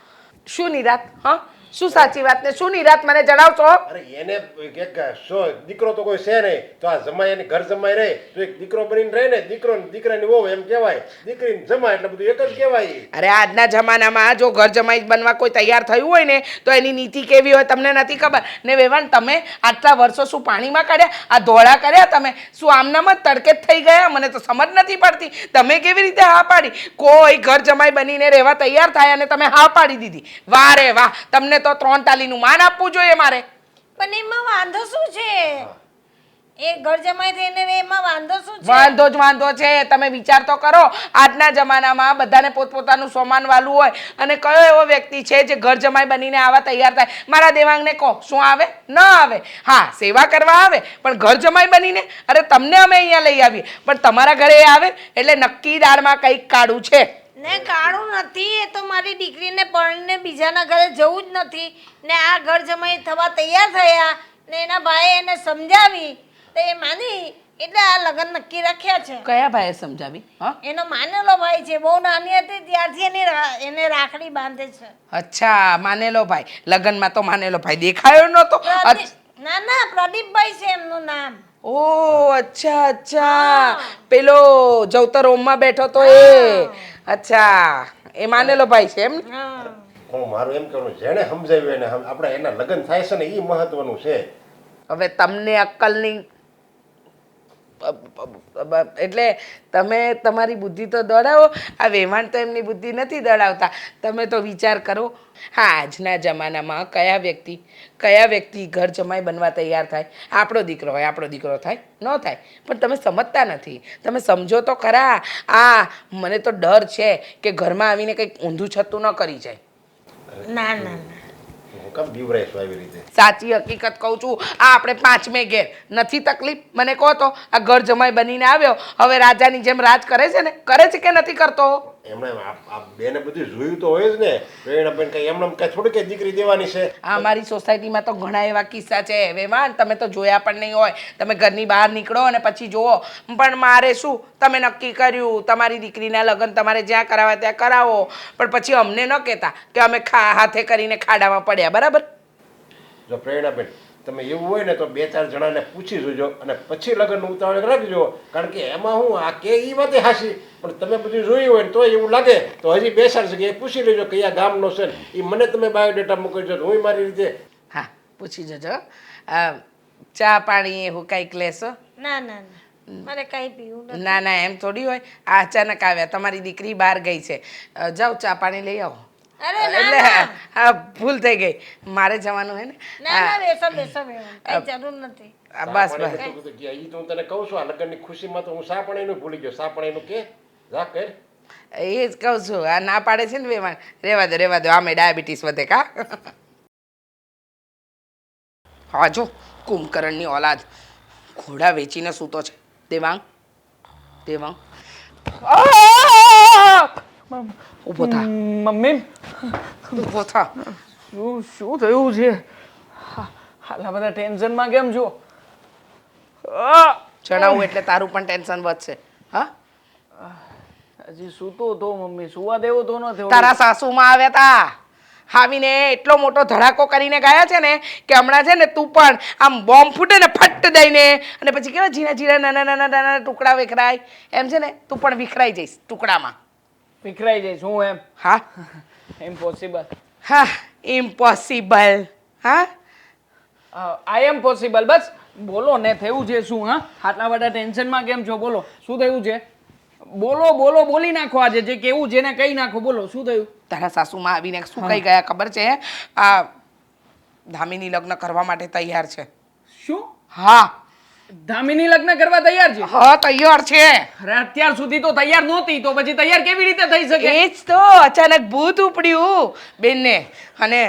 શું નિરાત? હા, શું સાચી વાત ને શું નિરાત મને જણાવશો? અરે એને કે શું દીકરો તો કોઈ છે નહીં, તો આ જમાઈ એની ઘર જમાઈ રહે તો એક દીકરો બનીને રહે ને, દીકરો ને દીકરાની વહુ એમ કહેવાય, દીકરીને જમાય એટલે બધું એક જ કહેવાય. અરે આજના જમાનામાં જો ઘર જમાઈ બનવા કોઈ તૈયાર થયું હોય ને તો એની નીતિ કેવી હોય તમને નથી ખબર ને. વેવાણ, તમે આટલા વર્ષો શું પાણીમાં કાઢ્યા? આ ધોળા કર્યા તમે? શું આમનામ જ તડકે જ થઈ ગયા? મને તો સમજ નથી પડતી તમે કેવી રીતે હા પાડી? કોઈ ઘર જમાઈ બનીને રહેવા તૈયાર થાય અને તમે હા પાડી દીધી. વાહ રે વાહ, તમને તો 3 તાલીનું માન આપવું જોઈએ મારે. પણ એમાં વાંધો શું છે? એ ઘર જમાઈ થઈને રહે એમાં વાંધો શું છે? વાંધો જ વાંધો છે. તમે વિચાર તો કરો, આજના જમાનામાં બધાને પોતપોતાનું સોમાન વાલું હોય અને કયો એવો વ્યક્તિ છે જે ઘર જમાઈ બનીને આવા તૈયાર થાય? મારા દેવાંગને કહો, શું આવે? ન આવે. હા, સેવા કરવા આવે, પણ ઘર જમાઈ બનીને? અરે તમને અમે અહીંયા લઈ આવીએ પણ તમારા ઘરે એ આવે એટલે નક્કી દાળમાં કંઈક કાઢું છે. ને કાળું નથી, એ તો મારી દીકરીને પરણીને બીજાના ઘરે જવું જ નથી ને આ ઘર જમાઈ થવા તૈયાર થયા ને એના ભાઈએ એને સમજાવી તો એ માની એટલે આ લગ્ન નક્કી રાખ્યા છે. કયા ભાઈએ સમજાવી? હા, એનો માનેલો ભાઈ છે, બહુ નાની હતી ત્યારથી એને રાખડી બાંધે છે. અચ્છા, માનેલો ભાઈ. લગ્નમાં તો માનેલો ભાઈ દેખાયો નહોતો. ના ના, પ્રદીપભાઈ છે એમનું નામ. ઓ અચ્છા અચ્છા, પેલો જવતર ઓમમાં બેઠો તો એ. અચ્છા, એ માનેલો ભાઈ છે એમ? હા. હું મારું એમ કહેવાનું, જેને સમજાવ્યું એને આપણે એના લગ્ન થાય છે ને એ મહત્વનું છે. હવે તમને અક્કલની એટલે તમે તમારી બુદ્ધિ તો દોડાવો. આ વેવાણ તો એમની બુદ્ધિ નથી દોડાવતા. તમે તો વિચાર કરો. હા, આજના જમાનામાં કયા વ્યક્તિ ઘર જમાઈ બનવા તૈયાર થાય? આપણો દીકરો હોય, આપણો દીકરો થાય? ન થાય. પણ તમે સમજતા નથી. તમે સમજો તો ખરા. મને તો ડર છે કે ઘરમાં આવીને કંઈક ઊંધું છતું ન કરી જાય. ના ના ના, હું કેમ બીવરાઈશું આવી રીતે? સાચી હકીકત કહું છું. આ આપણે 5મે ઘેર નથી તકલીફ? મને કહો તો, આ ઘર જમાઈ બનીને આવ્યો, હવે રાજાની જેમ રાજ કરે છે ને? કરે છે કે નથી કરતો? એમણે આ બેને બધું જોયું તો હોય જ ને. પ્રેરણાબેન કઈ એમને કઈ થોડી કઈ દીકરી દેવાની છે? આ અમારી સોસાયટીમાં તો ઘણા એવા કિસ્સા છે વેવાન, તમે તો જોયા પણ નહીં હોય. તમે ઘરની બહાર નીકળો અને પછી જુઓ. પણ મારે શું, તમે નક્કી કર્યું તમારી દીકરીના લગ્ન તમારે જ્યાં કરાવવા ત્યાં કરાવો, પણ પછી અમને ન કહેતા કે અમે હાથે કરીને ખાડામાં પડ્યા. બરાબર? જો પ્રેરણાબેન, તમે એવું હોય ને તો 2-4 જણાને પૂછી જોજો અને પછી લગ્નનું ઉતાવળ રાખજો. કારણ કે એમાં હું આ કે એ વાતે હાસી, પણ તમે બધું જોયું હોય ને તો એવું લાગે તો હજી 2-4 જગ્યાએ પૂછી લેજો કયા ગામનો છે ને એ મને તમે બાયોડેટા મોકલજો. હું મારી રીતે હા, પૂછી જજો. ચા પાણી એવું કંઈક લેશો? ના ના ના, મારે કઈ પીવું નથી. ના ના, એમ થોડી હોય. આ અચાનક આવ્યા, તમારી દીકરી બહાર ગઈ છે. જાઓ ચા પાણી લઈ આવો. અરે ના એટલે ના હા, ભૂલ થઈ ગઈ. મારે જવાનું હે ને. ના ના, બેસો બેસો બેસો, કઈ જરૂર નથી. બસ બસ. એ તો હું તને કહું છું, આ લગ્નની ખુશીમાં તો હું સા પાણીનું ભૂલી ગયો. સા પાણીનું કે જા કર. એ જ કહું છું. આ ના પાડે છે ને વેવાણ, રેવા દો. આમે ડાયાબિટીસ વધે કા. હા જો, કુંભકર્ણની ઓલાદ ઘોડા વેચીને સૂતો છે. દેવાંગ ઊભો થા. મમ્મી, ઊભો થા. શું થયું છે? આટલા બધા ટેન્શનમાં કેમ છો? જણાવું એટલે તારું પણ ટેન્શન વધશે. હા, હજી સૂતો તો મમ્મી, સુવા દેવો તો ન થયો. તારા સાસુમાં આવ્યા તા, આવીને એટલો મોટો ધડાકો કરીને ગયા છે ને કે હમણાં છે ને તું પણ આમ બોમ્બ ફૂટે ને ફટ દઈને અને પછી કેવા ઝીણા નાના ટુકડા વિખરાય એમ છે ને તું પણ વિખરાઈ જઈશ ટુકડામાં. વિખરાઈ જઈશ હું એમ? હા, ઇમ્પોસિબલ. હા, ઇમ્પોસિબલ. હા, આઈ એમ પોસિબલ. બસ બોલો ને, થયું છે શું? હા, આટલા બધા ટેન્શનમાં કેમ છો? બોલો, શું થયું છે? બોલો, બોલી નાખો. આજે જે કેવું છે ને કહી નાખો. બોલો, શું થયું? તારા સાસુમાં આવીને શું કહી ગયા ખબર છે? આ ધામીની લગ્ન કરવા માટે તૈયાર છે. શું? હા, ધામીની લગ્ન કરવા તૈયાર છે? હા, તૈયાર છે. અરે અત્યાર સુધી તો તૈયાર નહોતી, તો પછી તૈયાર કેવી રીતે થઈ શકે? એ જ તો અચાનક ભૂત ઉપડ્યું બેનને. અને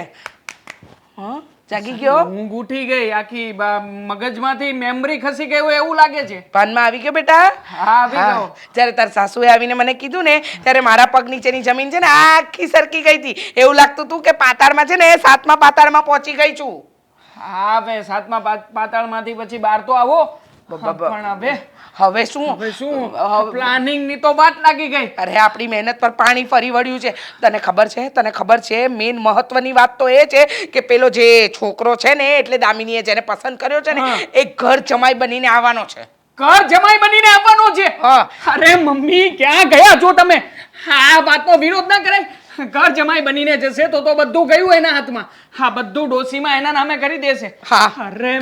જાગી ગયો ઊંઘ ઉઠી ગઈ આખી મગજમાંથી મેમરી ખસી ગઈ હોય એવું લાગે છે. ભાનમાં આવી ગયો બેટા? હા આવી ગયો. જ્યારે તાર સાસુએ આવીને મને કીધું ને ત્યારે મારા પગ નીચેની જમીન છે ને આખી સરકી ગઈ હતી. એવું લાગતું હતું કે પાતાળમાં છે ને 7મા પાતાળમાં પહોંચી ગઈ છું. હા હવે 7મા પાતાળમાંથી પછી બહાર તો આવો. પણ હવે શું પ્લાનિંગ ની તો વાત લાગી ગઈ. અરે આપણી મહેનત પર પાણી ફરી વળ્યું છે. તને ખબર છે મેન મહત્વની વાત તો એ છે કે પેલો જે છોકરો છે ને એટલે દામિનીએ જેને પસંદ કર્યો છે ને એ ઘર જમાઈ બનીને આવવાનો છે. ઘર જમાઈ બનીને આવવાનો છે? અરે મમ્મી ક્યાં ગયા છો તમે? આ વાતનો વિરોધ ના કરાય. ઘર જમાઈ બનીને જશે તો બધું ગયું એના હાથમાં. હા બધું ડોસીમાં એના નામે કરી દેશે. હા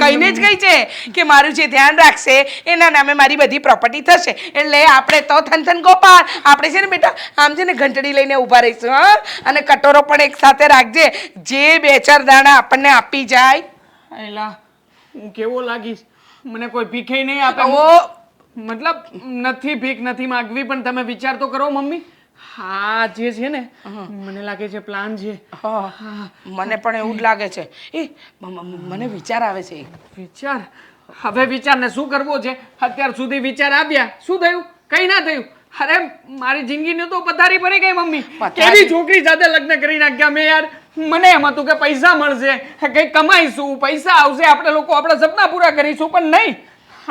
કહીને જ ગઈ છે કે મારું જે ધ્યાન રાખશે એના નામે મારી બધી પ્રોપર્ટી થશે. એટલે આપણે તો થનથન ગોપાલ આપણે છે ને બેટા આમ છે ને ઘંટડી લઈને ઊભા રહીશું. હા અને કટોરો પણ એક સાથે રાખજે. જે 2-4 દાણા આપણને આપી જાય. એલા હું કેવો લાગીશ? મને કોઈ ભીખે નહીં આપે. મતલબ નથી ભીખ નથી માંગવી પણ તમે વિચાર તો કરો મમ્મી. હા જે છે ને મને લાગે છે પ્લાન છે. મને પણ એવું જ લાગે છે. મને વિચાર આવે છે. વિચાર? હવે વિચારને શું કરવો છે? અત્યાર સુધી વિચાર આવ્યા શું થયું? કઈ ના થયું. અરે મારી જિંદગીની તો પથારી ફરી ગઈ મમ્મી. કેવી છોકરી સાથે લગ્ન કરી નાખ્યા મેં યાર. મને એમ હતું કે પૈસા મળશે, કઈ કમાઈશું, પૈસા આવશે, આપણે લોકો આપણા સપના પૂરા કરીશું. પણ નહીં,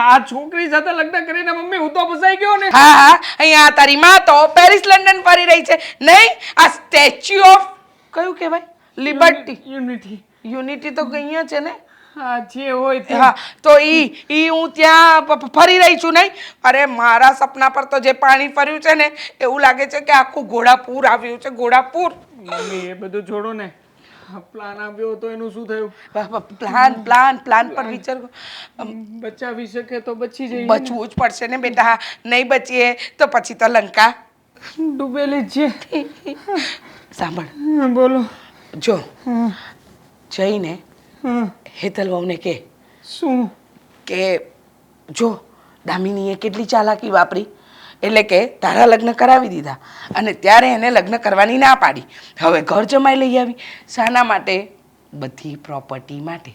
આ છોકરી સાથે લગ્ન કરીને મમ્મી હું તો ફસાઈ ગયો ને. હા અહીંયા તારી માં તો પેરિસ લંડન ફરી રહી છે નહીં? આ સ્ટેચ્યુ ઓફ કયું કહેવાય? લિબર્ટી. યુનિટી તો અહીંયા છે ને? હા જે હોય તે. હા તો ઈ હું ત્યાં ફરી રહી છું નહીં? અરે મારા સપના પર તો જે પાણી ફર્યું છે ને એવું લાગે છે કે આખું ઘોડાપૂર આવ્યું છે. ઘોડાપૂર. મમ્મી એ બધું છોડો ને. પ્લાન આવ્યો તો એનું શું થયું? પ્લાન પર વિચાર. બચાવી શકે તો બચી જઈએ. બચવું જ પડશે ને બેટા. નહીં બચીએ તો પછી તો લંકા ડૂબેલી જ છે. સાંભળ બોલો. જો જઈને હેતલ વહુને કે શું કે જો દામિનીએ કેટલી ચાલાકી વાપરી. એટલે કે તારા લગ્ન કરાવી દીધા અને ત્યારે એને લગ્ન કરવાની ના પાડી. હવે ઘર જમાઈ લઈ આવી. શાના માટે? બધી પ્રોપર્ટી માટે.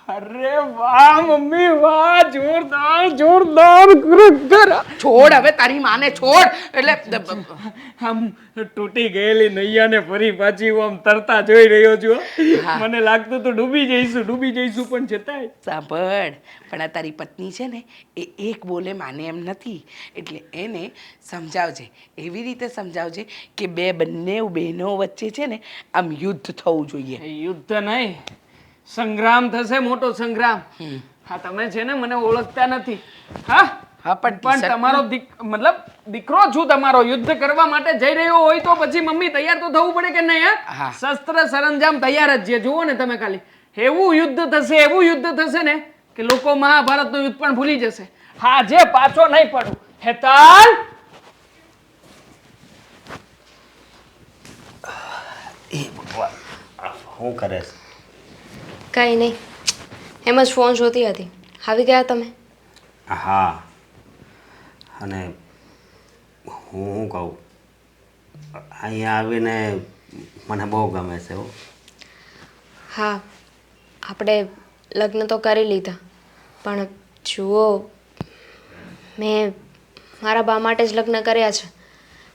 અરે વાહ મમ્મી વાહ, જોરદાર. છોડ હવે તારી માને છોડ. એટલે આમ તૂટી ગયેલી નૈયાને ફરી પાછી હું આમ તરતા જોઈ રહ્યો છું. મને લાગતું તો ડૂબી જઈશું પણ છતાંય. સાંભળ પણ આ તારી પત્ની છે ને એ એક બોલે માને એમ નથી. એટલે એને સમજાવજે. એવી રીતે સમજાવજે કે બંને બહેનો વચ્ચે છે ને આમ યુદ્ધ થવું જોઈએ. યુદ્ધ નહીં, સંગ્રામ થશે, મોટો સંગ્રામ. હા તમે છે ને મને ઓળખતા નથી. હા પણ તમારો મતલબ દીકરો છું તમારો. યુદ્ધ કરવા માટે જઈ રહ્યો હોય તો પછી મમ્મી તૈયાર તો થવું પડે કે નહીં? હા શસ્ત્ર સરંજામ તૈયાર જ છે. જુઓ ને તમે ખાલી. એવું યુદ્ધ થશે ને કે લોકો મહાભારતનું યુદ્ધ પણ ભૂલી જશે. હા જે પાછો નહીં પડું. હેતલ શું કરે છે? કંઈ નહીં, એમ જ ફોન જોતી હતી. આવી ગયા તમે? હા અને હું શું કહું, અહીંયા આવીને મને બહુ ગમે છે. હા આપણે લગ્ન તો કરી લીધા પણ જુઓ મેં મારા બા માટે જ લગ્ન કર્યા છે.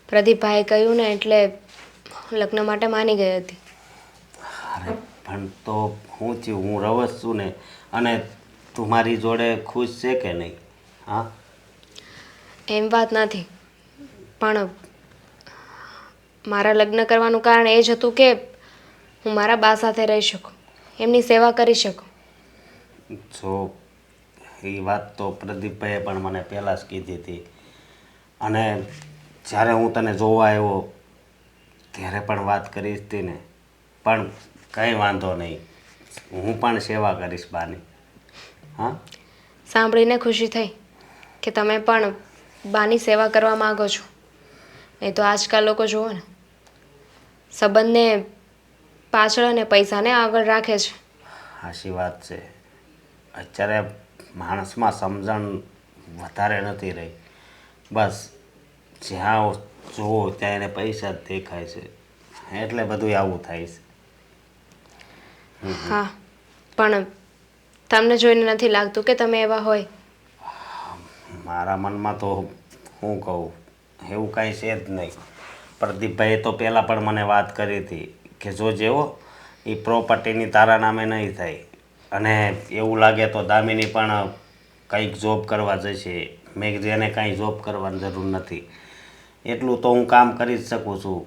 પ્રદીપભાઈએ કહ્યું ને એટલે લગ્ન માટે માની ગઈ હતી. અરે પણ તો હું થયું, હું રવસ છું ને. અને તું મારી જોડે ખુશ છે કે નહીં? હા એમ વાત નથી પણ મારા લગ્ન કરવાનું કારણ એ જ હતું કે હું મારા બા સાથે રહી શકું, એમની સેવા કરી શકું. જો એ વાત તો પ્રદીપભાઈએ પણ મને પહેલાં જ કીધી હતી. અને જ્યારે હું તને જોવા આવ્યો ત્યારે પણ વાત કરી હતી ને. પણ કંઈ વાંધો નહીં, હું પણ સેવા કરીશ બાની. હા સાંભળીને ખુશી થઈ કે તમે પણ બાની સેવા કરવા માગો છો. નહીં તો આજકાલ લોકો જુઓ ને સંબંધને પાછળ અને પૈસાને આગળ રાખે છે. સાચી વાત છે. અત્યારે માણસમાં સમજણ વધારે નથી રહી. બસ જ્યાં જુઓ ત્યાં એને પૈસા જ દેખાય છે એટલે બધું આવું થાય છે. હા પણ તમને જોઈને નથી લાગતું કે તમે એવા હોય. મારા મનમાં તો હું કહું એવું કાંઈ છે જ નહીં. પ્રદીપભાઈએ તો પહેલાં પણ મને વાત કરી હતી કે જો જેવો એ પ્રોપર્ટીની તારા નામે નહીં થાય, અને એવું લાગે તો દામિની પણ કંઈક જોબ કરવા જશે. મેં કીધું એને કાંઈ જોબ કરવાની જરૂર નથી, એટલું તો હું કામ કરી જ શકું છું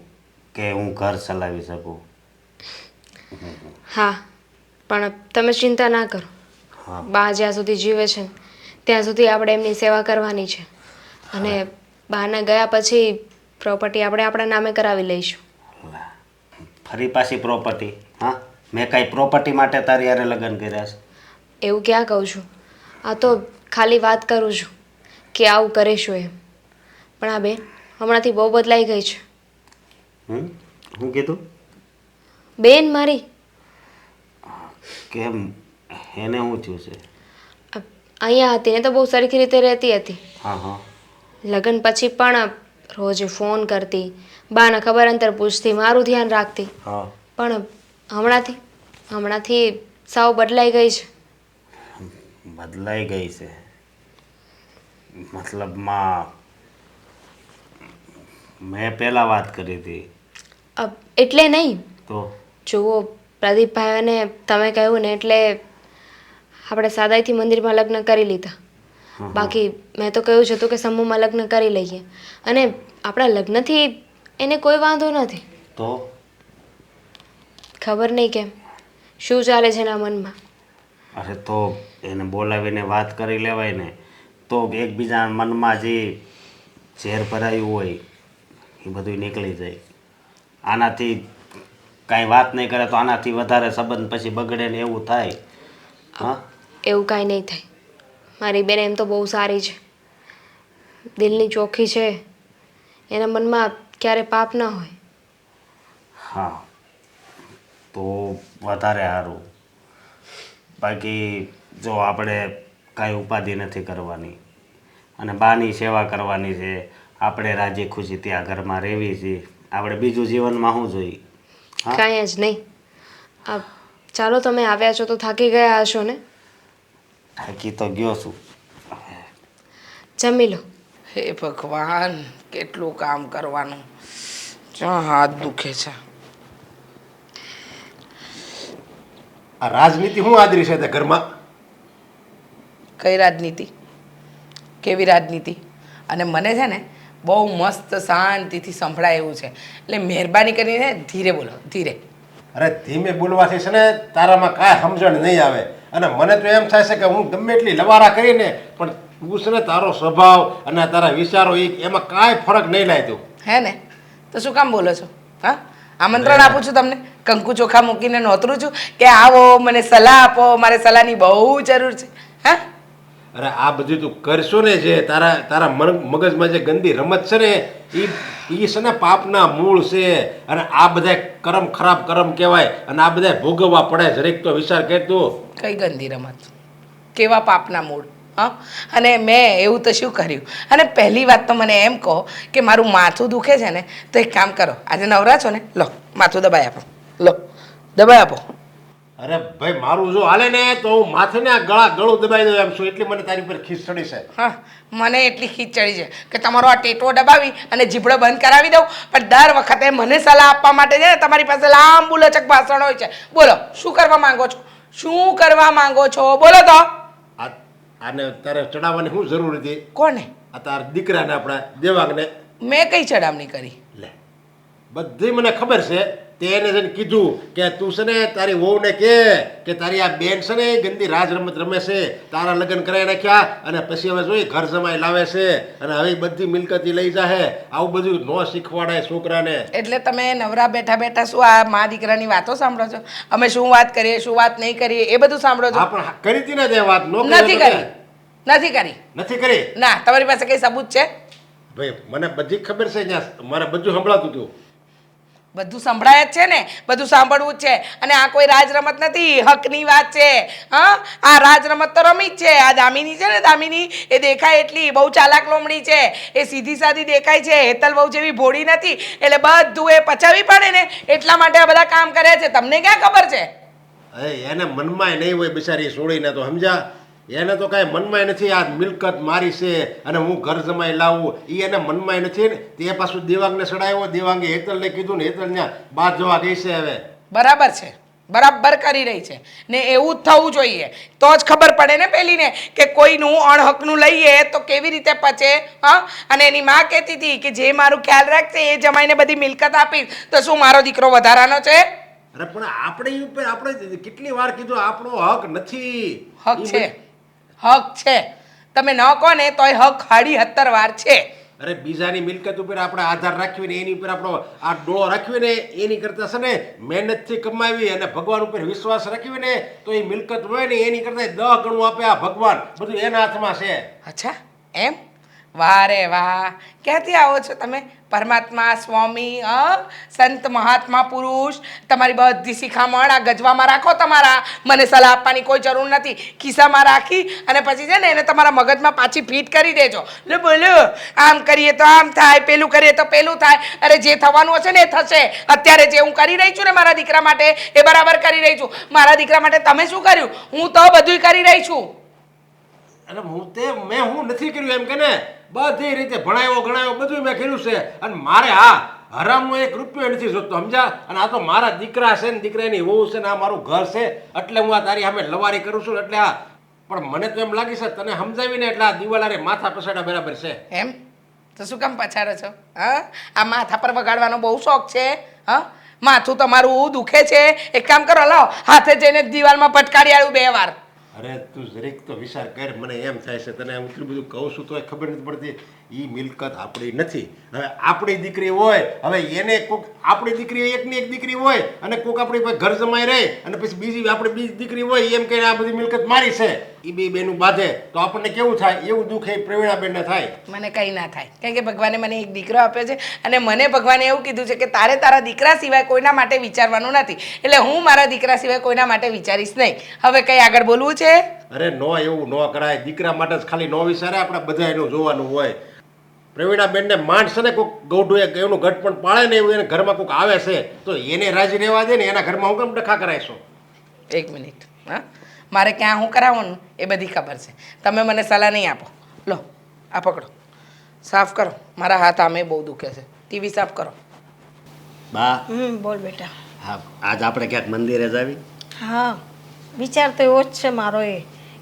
કે હું ઘર ચલાવી શકું. હા, પણ તમે ચિંતા ના કરો. હા. બા જ્યાં સુધી જીવે છે ત્યાં સુધી આપણે એમની સેવા કરવાની છે, અને બાને ગયા પછી પ્રોપર્ટી આપણે આપણા નામે કરાવી લઈશું. ફરી પાછી પ્રોપર્ટી? હા, મેં કાંઈ પ્રોપર્ટી માટે તારી હારે લગ્ન કર્યા છે? એવું ક્યાં કહું છું, આ તો ખાલી વાત કરું છું કે આવું કરીશું એમ. પણ આ બેન હમણાંથી બહુ બદલાઈ ગઈ છે. શું કીધું? બેન મારી. કેમ, એને શું થયું છે? અહીંયા હતી ને તો બહુ સરખી રીતે રહેતી હતી. હા હા. લગ્ન પછી પણ રોજ ફોન કરતી, બાના ખબર અંતર પૂછતી, મારું ધ્યાન રાખતી. હા. પણ હમણાંથી સાવ બદલાઈ ગઈ છે. બદલાઈ ગઈ છે મતલબમાં મેં પહેલાં વાત કરી હતી એટલે નહીં. તો જુઓ પ્રદીપભાઈ અને તમે કહ્યું ને એટલે આપણે સાદાઈથી મંદિરમાં લગ્ન કરી લીધા. બાકી મેં તો કહ્યું છે કે સમૂહમાં લગ્ન કરી લઈએ, અને આપણા લગ્નથી એને કોઈ વાંધો નથી. તો ખબર નહીં કેમ શું ચાલે છે એના મનમાં. અરે તો એને બોલાવીને વાત કરી લેવાય ને, તો એકબીજા મનમાં જે ઝેર ભરાયું હોય એ બધું નીકળી જાય. આનાથી કાંઈ વાત નહીં કરે તો આનાથી વધારે સંબંધ પછી બગડે ને એવું થાય. હા, એવું કાંઈ નહીં થાય. મારી બેન એમ તો બહુ સારી છે, દિલની ચોખ્ખી છે, એના મનમાં ક્યારે પાપ ના હોય. હા, તો વધારે સારું. બાકી જો આપણે કાંઈ ઉપાધિ નથી કરવાની, અને બાની સેવા કરવાની છે, આપણે રાજી ખુશી ત્યાં ઘરમાં રહેવી છે. આપણે બીજું જીવનમાં શું જોઈએ? હા, કાંઈ જ નહીં. ચાલો, તમે આવ્યા છો તો થાકી ગયા હશો ને? થાકી તો ગયો છું. જમી લો. હે ભગવાન, કેટલું કામ કરવાનું, જ્યાં હાથ દુખે છે. આ રાજનીતિ શું આદરી છે તે ઘરમાં? કઈ રાજનીતિ? કેવી રાજનીતિ? અને મને છે ને બહુ મસ્ત શાંતિથી સંભળાય એવું છે, એટલે મહેરબાની કરીને ધીરે બોલો, ધીરે. અરે ધીમે બોલવાથી છે ને તારામાં કાંઈ સમજણ નહીં આવે, અને મને તો એમ થાય છે કે હું ગમે એટલી લવારા કરીને પણ તું છે ને તારો સ્વભાવ અને તારા વિચારો એમાં કાંઈ ફરક નહીં લાય તું. હે ને? તો શું કામ બોલો છો? હા, આમંત્રણ આપું છું તમને, કંકુ ચોખા મૂકીને નોતરું છું કે આવો મને સલાહ આપો, મારે સલાહની બહુ જરૂર છે. હા, અરે આ બધું તું કરશો ને, જે તારા મગજમાં જે ગંદી રમત છે ને એ છે ને પાપના મૂળ છે, અને આ બધા કરમ ખરાબ કરમ કહેવાય, અને આ બધા ભોગવવા પડે. જરીક તો વિચાર કર તું. કઈ ગંદી રમત? કેવા પાપના મૂળ? હા, અને મેં એવું તો શું કર્યું? અને પહેલી વાત તો મને એમ કહો કે મારું માથું દુખે છે ને, તો એક કામ કરો, આજે નવરા છો ને, લો માથું દબાઈ આપો, લો દબાઈ આપો. અરે ભાઈ, મારું જો હાલે ને તો હું માથે ને ગળું દબાઈ દઉં એમ છું, એટલી મને તારી પર ખીસ ચડી છે. હા, મને એટલી ખીચ ચડી છે કે તમારો આ ટેટવો દબાવી અને જીભડો બંધ કરાવી દઉં, પણ દર વખતે મને સલાહ આપવા માટે છે ને તમારી પાસે લાંબુ લચક ભાષણ હોય છે. બોલો, શું કરવા માંગો છો? શું કરવા માંગો છો? બોલો તો. આને તારે ચડાવવાની શું જરૂર હતી? કોને? આ તારા દીકરાને, આપણા દેવાંગને. મેં કઈ ચડામણી કરી? લે, બધી મને ખબર છે. તે એને જઈને કીધું કે તું છે ને તારી વહુને કે તારી આ બેન છે ને ગંદી રાજ રમત રમે છે, તારા લગ્ન કરાવી નાખ્યા, અને પછી હવે જોઈ ઘર જમાઈ લાવે છે, અને હવે બધી મિલકતી લઈ જાહે. આવું બધું ન શીખવાડાય છોકરાને. એટલે તમે નવરા બેઠા બેઠા શું આ મા દીકરાની વાતો સાંભળો છો? અમે શું વાત કરીએ, શું વાત નહીં કરીએ, એ બધું સાંભળો છો? હા, પણ કરી હતી ને તે વાત? નથી કરી, નથી કરી, નથી કરી. ના. તમારી પાસે કઈ સબૂત છે? ભાઈ, મને બધી ખબર છે, ત્યાં મારે બધું સંભળાતું હતું. બધું સંભળાય જ છે ને, બધું સાંભળવું જ છે. અને આ કોઈ રાજ રમત નથી, હકની વાત છે. હા, આ રાજ રમત તો રમી જ છે. આ દામિની છે ને, દામિની એ દેખાય એટલી બહુ ચાલાક લોમડી છે, એ સીધી સાદી દેખાય છે, હેતલ બહુ જેવી ભોળી નથી, એટલે બધું એ પચાવી પડે ને એટલા માટે આ બધા કામ કરે છે. તમને ક્યાં ખબર છે? હવે એને મનમાં નહીં હોય બિચારી છોડીને તો સમજા એને તો કાંઈ મનમાં નથી આ મિલકત મારી છે અને હું ઘર જમાઈ લાવું એ એને મનમાં નથી ને તે પાછું દેવાંગને ચડાવ્યો દેવાંગે હેતલને કીધું ને હેતલ ત્યાં બાદ જોવા ગઈ છે હવે બરાબર છે, બરાબર કરી રહી છે ને એવું જ થવું જોઈએ તો જ ખબર પડે ને પેલીને કે કોઈનું અણહકનું લઈએ તો કેવી રીતે પચે. હા, અને એની માં કહેતી હતી કે જે મારું ખ્યાલ રાખશે એ જમાઈને બધી મિલકત આપીશ, તો શું મારો દીકરો વધારાનો છે? અરે પણ આપણે ઉપર આપણે કેટલી વાર કીધું આપણો હક નથી. હક છે, હક છે, તમે ન કહો ને તોય હક 70 વાર છે. અરે બીજાની મિલકત ઉપર આપણે આધાર રાખવીને એની ઉપર આપણો આ ડોળો રાખવીને એની કરતાં છે ને મહેનતથી કમાવી અને ભગવાન ઉપર વિશ્વાસ રાખવીને તો એ મિલકત હોય ને એની કરતાં 10 ગણું આપે આ ભગવાન. બધું એના હાથમાં છે. અચ્છા એમ? વાહ રે વાહ, ક્યાંથી આવો છો તમે? પરમાત્મા, સ્વામી, સંત મહાત્મા પુરુષ, તમારી બધી શિખામણ આ ગજવામાં રાખો. તમારા મને સલાહ આપવાની કોઈ જરૂર નથી. ખિસ્સામાં રાખી અને પછી છે ને એને તમારા મગજમાં પાછી ફીટ કરી દેજો. લે બોલો, આમ કરીએ તો આમ થાય, પેલું કરીએ તો પેલું થાય. અરે જે થવાનું હશે ને એ થશે. અત્યારે જે હું કરી રહી છું ને મારા દીકરા માટે એ બરાબર કરી રહી છું. મારા દીકરા માટે તમે શું કર્યું? હું તો બધુંય કરી રહી છું. અને હું નથી કર્યું એમ કે ને બધી રીતે ભણાયો ગણાયો બધું મેં કર્યું છે અને મારે હરામનો 1 રૂપિયો નથી જોતો સમજા. અને આ તો મારા દીકરા છે ને દીકરાની વહુ છે ને આ મારું ઘર છે એટલે હું આ તારી સામે લવારી કરું છું. એટલે પણ મને તો એમ લાગે છે તને સમજાવીને એટલે આ દિવાલારે માથા પછાડા બરાબર છે. એમ તો શું કામ પછાડો છો? હા, આ માથા પર વગાડવાનો બહુ શોખ છે? હા, માથું તમારું દુખે છે? એક કામ કરો, લાવો હાથે જઈને દિવાલમાં પટકારી આવ્યું 2 વાર. અરે તું જરીક તો વિચાર કર. મને એમ થાય છે તને હું એટલું બધું કહું છું તો ખબર નથી પડતી એ મિલકત આપણી નથી. હવે આપણી દીકરી હોય, હવે એને કોક આપણી દીકરી એકની એક દીકરી હોય અને કોક આપણી પાસે ઘર જમાઈ રહે અને પછી બીજી દીકરી હોય એમ કહીને આ બધી મિલકત મારી છે એ બેનું બાંધે તો આપણને કેવું થાય? એવું દુઃખ એ પ્રવીણાબેનને થાય. મને કંઈ ના થાય, કારણ કે ભગવાને મને એક દીકરો આપ્યો છે અને મને ભગવાને એવું કીધું છે કે તારે તારા દીકરા સિવાય કોઈના માટે વિચારવાનું નથી. એટલે હું મારા દીકરા સિવાય કોઈના માટે વિચારીશ નહીં. હવે કંઈ આગળ બોલવું છે? અરે નો, એવું ન કરાય. દીકરા માટે જ ખાલી ન વિચારે, આપણે બધા એનું જોવાનું હોય. પ્રવીણાબેનને માંડ છે ને કોઈક ગૌઢું એનું ઘટ પણ પાળે ને એવું એને ઘરમાં કોઈક આવે છે તો એને રાજી રહેવા દે ને. એના ઘરમાં હું કેમ ડખા કરાયશો? 1 મિનિટ. હા, મારે ક્યાં હું કરાવવાનું એ બધી ખબર છે. તમે મને સલાહ નહીં આપો. લો આ પકડો, સાફ કરો. મારા હાથ આમે બહુ દુખે છે. ટીવી સાફ કરો. બા, બોલ બેટા. હા, આજ આપણે ક્યાંક મંદિરે જાવી? હા, વિચાર તો એવો જ છે મારો એ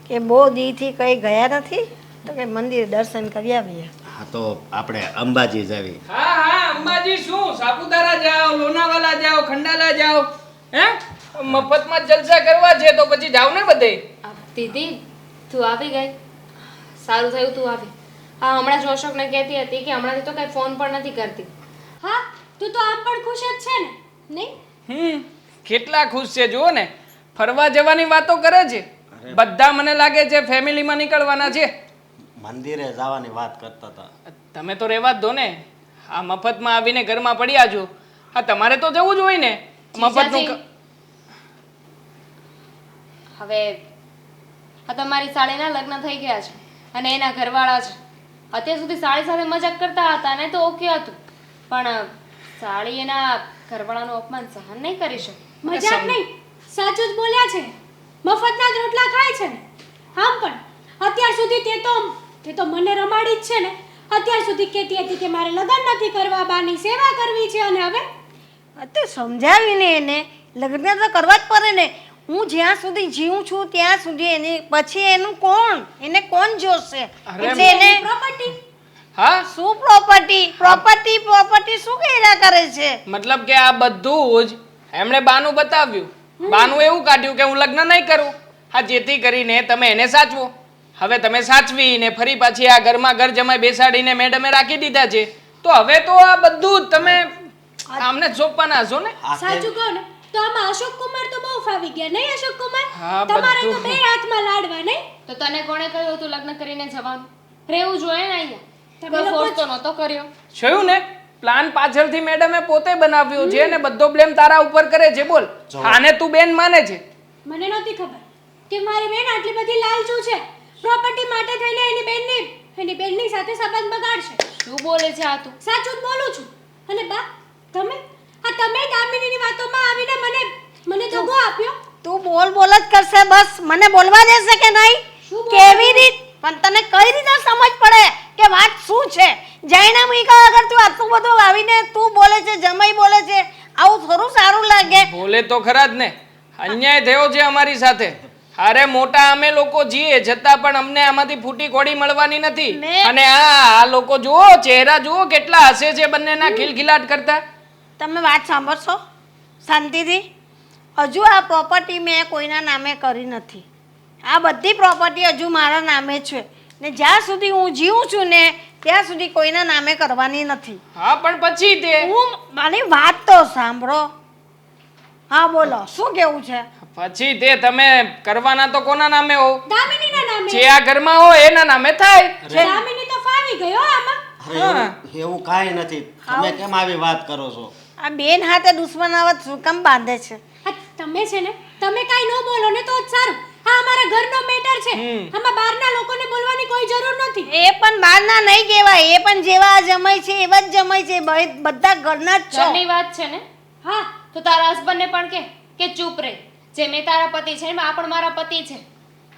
કે બહુ દીથી કંઈ ગયા નથી તો કે મંદિરે દર્શન કરી આવીએ. હા, તો આપણે અંબાજી જાવી. હા હા, અંબાજી શું, સાપુતારા જાઓ, લોનાવાલા જાઓ, ખંડાલા જાઓ. હે, મફતમાં જલસા કરવા છે તો પછી જાવ ને બધે. દીદી તું આવી ગઈ, સારું થયું તું આવી. હા, હમણાં જ અશોકને કહેતી હતી કે હમણાંથી તો કઈ ફોન પણ નથી કરતી. હા, તું તો આમ પણ ખુશ જ છે ને, નહીં? કેટલા ખુશ છે જુઓ ને. ફરવા જવાની વાતો કરે છે. બધા મને લાગે છે ફેમિલીમાં નીકળવાના છે. મંદિરે જવાની વાત કરતા હતા. તમે તો રહેવા જ દો ને. આ મફતમાં આવીને ઘરમાં પડ્યા છો. હા, તમારે તો જવું જ હોય ને મફતનું. હવે આ તમારી સાળીના લગ્ન થઈ ગયા છે અને એના ઘરવાળા છે. અત્યાર સુધી સાળી સાથે મજાક કરતા હતા ને તો ઓકે હતું, પણ સાળી એના ઘરવાળાનું અપમાન સહન નહીં કરી શકે. મજાક નહીં, સાચું જ બોલ્યા છે. મફતના જ રોટલા ખાય છે ને. આમ પણ અત્યાર સુધી તે તો મને રમાડી જ છે ને. અત્યાર સુધી કહેતી હતી કે મારે લગ્ન નથી કરવા, બાની સેવા કરવી છે અને હવે તે સમજાવીને એને લગ્ન તો કરવા જ પડે ને. હું જ્યાં સુધી જીવું છું ત્યાં સુધી એને પછી એનું એને કોણ જોશે? એટલે એને પ્રોપર્ટી. હા, શું પ્રોપર્ટી શું કર્યા કરે છે? મતલબ કે આ બધું જ એમણે બાનું બતાવ્યું. બાનું એવું કાઢ્યું કે હું લગ્ન નહીં કરું. હા, જેથી કરીને તમે એને સાચવો. હવે તમે સાચવીને ફરી પાછી આ ઘરમાં ઘર જમાઈ બેસાડીને મેડમે રાખી દીધા છે તો હવે તો આ બધું જ તમે આમને જ સોંપવાના છો ને. સાચું કહો ને તો આમાં અશોક કુમાર તો બહુ ફાવી ગયા, નહીં અશોક કુમાર? હા, તમારે તો બધું. બે હાથમાં લાડવા, નહીં? તો તને કોણે કહ્યું હતું લગ્ન કરીને જવાનું? રહેવું જોઈએ ને અહીંયા. તમે કોઈ લોકો ફોર્સ તો નહોતો કર્યો. જોયું ને, પ્લાન પાછળથી મેડમે પોતે બનાવ્યો છે ને બધો બ્લેમ તારા ઉપર કરે છે. બોલ, આને તું બેન માને છે? મને નહોતી ખબર કે મારી બેન આટલી બધી લાલચુ છે. પ્રોપર્ટી માટે થઈને એની બેનની સાથે સંબંધ બગાડશે. શું બોલે છે આ તું? સાચું જ બોલું છું. અને બા, તમે દામિનીની વાતોમાં આવીને મને દગો આપ્યો. તું બોલ જ કરશે બસ મને બોલવા દેશે કે નહીં કેવી રીત પણ તને કઈ રીતે સમજ પડે કે વાત શું છે જઈને મીકા વગર તું આટલું બધું આવીને તું બોલે છે જમાઈ બોલે છે આવું થોડું સારું લાગે બોલે તો ખરા જ ને અન્યાય થયો છે અમારી સાથે અરે મોટા અમે લોકો જીએ છતાં પણ અમને આમાંથી ફૂટી કોડી મળવાની નથી અને આ લોકો જુઓ ચહેરા જુઓ કેટલા હસે છે બંનેના ખિલખિલાટ કરતા તમે વાત સાંભળશો શાંતિથી હજુ આ પ્રોપર્ટી મેં કોઈના નામે કરી નથી આ બધી પ્રોપર્ટી હજુ મારા નામે છે ને જ્યાં સુધી હું જીવું છું ને ત્યાં સુધી કોઈના નામે કરવાની નથી હા પણ પછી તે હું મારી વાત તો સાંભળો હા બોલો શું કેવું છે પછી તે તમે કરવાના તો કોના નામે હો દામિનીના નામે જે આ ઘરમાં હોય એના નામે થાય દામિની તો ફાવી ગયો આમાં અરે એવું કાંઈ નથી તમે કેમ આવી વાત કરો છો આ બેન હાથે દુશ્મનાવત શું કામ બાંધે છે આ તમે છે ને તમે કાઈ ન બોલો ને તો જ સારું આ અમારા ઘરનો મેટર છે આમાં બહારના લોકોને બોલવાની કોઈ જરૂર નથી એ પણ બહારના નહીં કહેવાય એ પણ જેવા જમાઈ છે એવા જ જમાઈ છે બધા ઘરના જ છો ઘરની વાત છે ને હા તો તારા હસબન્ડને પણ કે ચૂપ રહે જે મેં તારા પતિ છે ને આ પણ મારા પતિ છે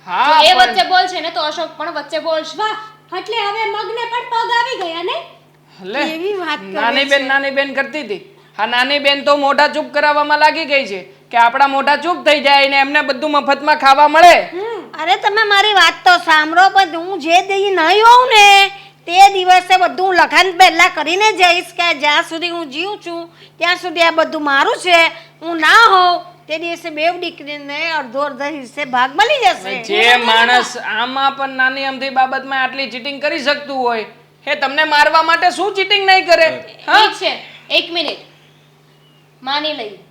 હા જો એ પણ- વચ્ચે બોલ છે ને તો અશોક પણ વચ્ચે બોલશે વાહ એટલે હવે મગને પણ પગ આવી ગયા ને લે કેવી વાત કરે નાની બેન કરતી હતી આ નાની બેન તો મોઢા ચૂપ કરાવવામાં લાગી ગઈ છે કે આપણા મોઢા ચૂપ થઈ જાય ને એમને બધું મફતમાં ખાવા મળે અરે તમે મારી વાત તો સાંભળો પણ હું જે દી નહીં હોઉં ને તે દિવસે બધું લખાણ પહેલા કરીને જઈશ કે જ્યાં સુધી હું જીવું છું ત્યાં સુધી આ બધું મારું છે હું ના હોઉં તે દિવસે બેવ દીકરીને અડધો હિસ્સે ભાગ મળી જશે જે માણસ આમાં પણ નાની અમથી બાબતમાં આટલી ચીટિંગ કરી શકતું હોય એ તમને મારવા માટે શું ચીટિંગ નહીં કરે હા ઠીક છે એક મિનિટ માની લઈએ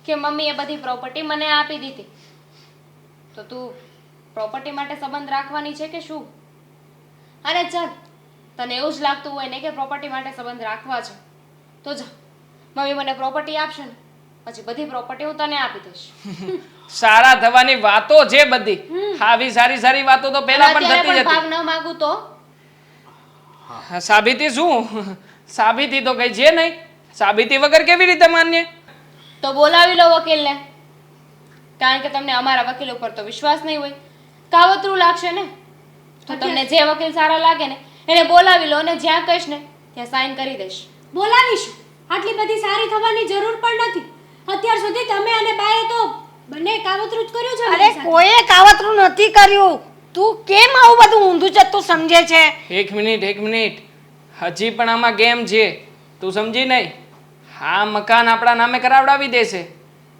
કે મમ્મીએ બધી પ્રોપર્ટી મને આપી દીધી તો તું પ્રોપર્ટી માટે સંબંધ રાખવાની છે કે શું અને ચાલ તને એવું જ લાગતું હોય ને કે પ્રોપર્ટી માટે સંબંધ રાખવા છે તો જા મમ્મી મને પ્રોપર્ટી આપશે ને પછી બધી પ્રોપર્ટી હું તને આપી દઈશ સારા થવાની વાતો છે બધી આવી સારી વાતો તો પહેલા પણ અત્યારે થતી જ ભાગ હતી ન માંગુ તો સાબિતી શું સાબિતી તો કઈ છે નહીં સાબિતી વગર કેવી રીતે માન્ય તો બોલાવી લો વકીલને કારણ કે તમને અમારા વકીલ ઉપર તો વિશ્વાસ નહીં હોય કાવતરું લાગશે ને તો તમને જે વકીલ સારા લાગે ને એને બોલાવી લો અને જ્યાં કહીશ ને ત્યાં સાઈન કરી દઈશ બોલાવીશું આટલી બધી સારી થવાની જરૂર પણ નથી અત્યાર સુધી તમે અને બાએ તો બંને કાવતરું જ કર્યું છે અરે મારી સાથે. કોઈએ કાવતરું નથી કર્યું તું કેમ આવું બધું ઊંધું જતું સમજે છે એક મિનિટ હજી પણ આમાં ગેમ છે તું સમજી નહીં હા મકાન આપણા નામે કરાવડાવી દેશે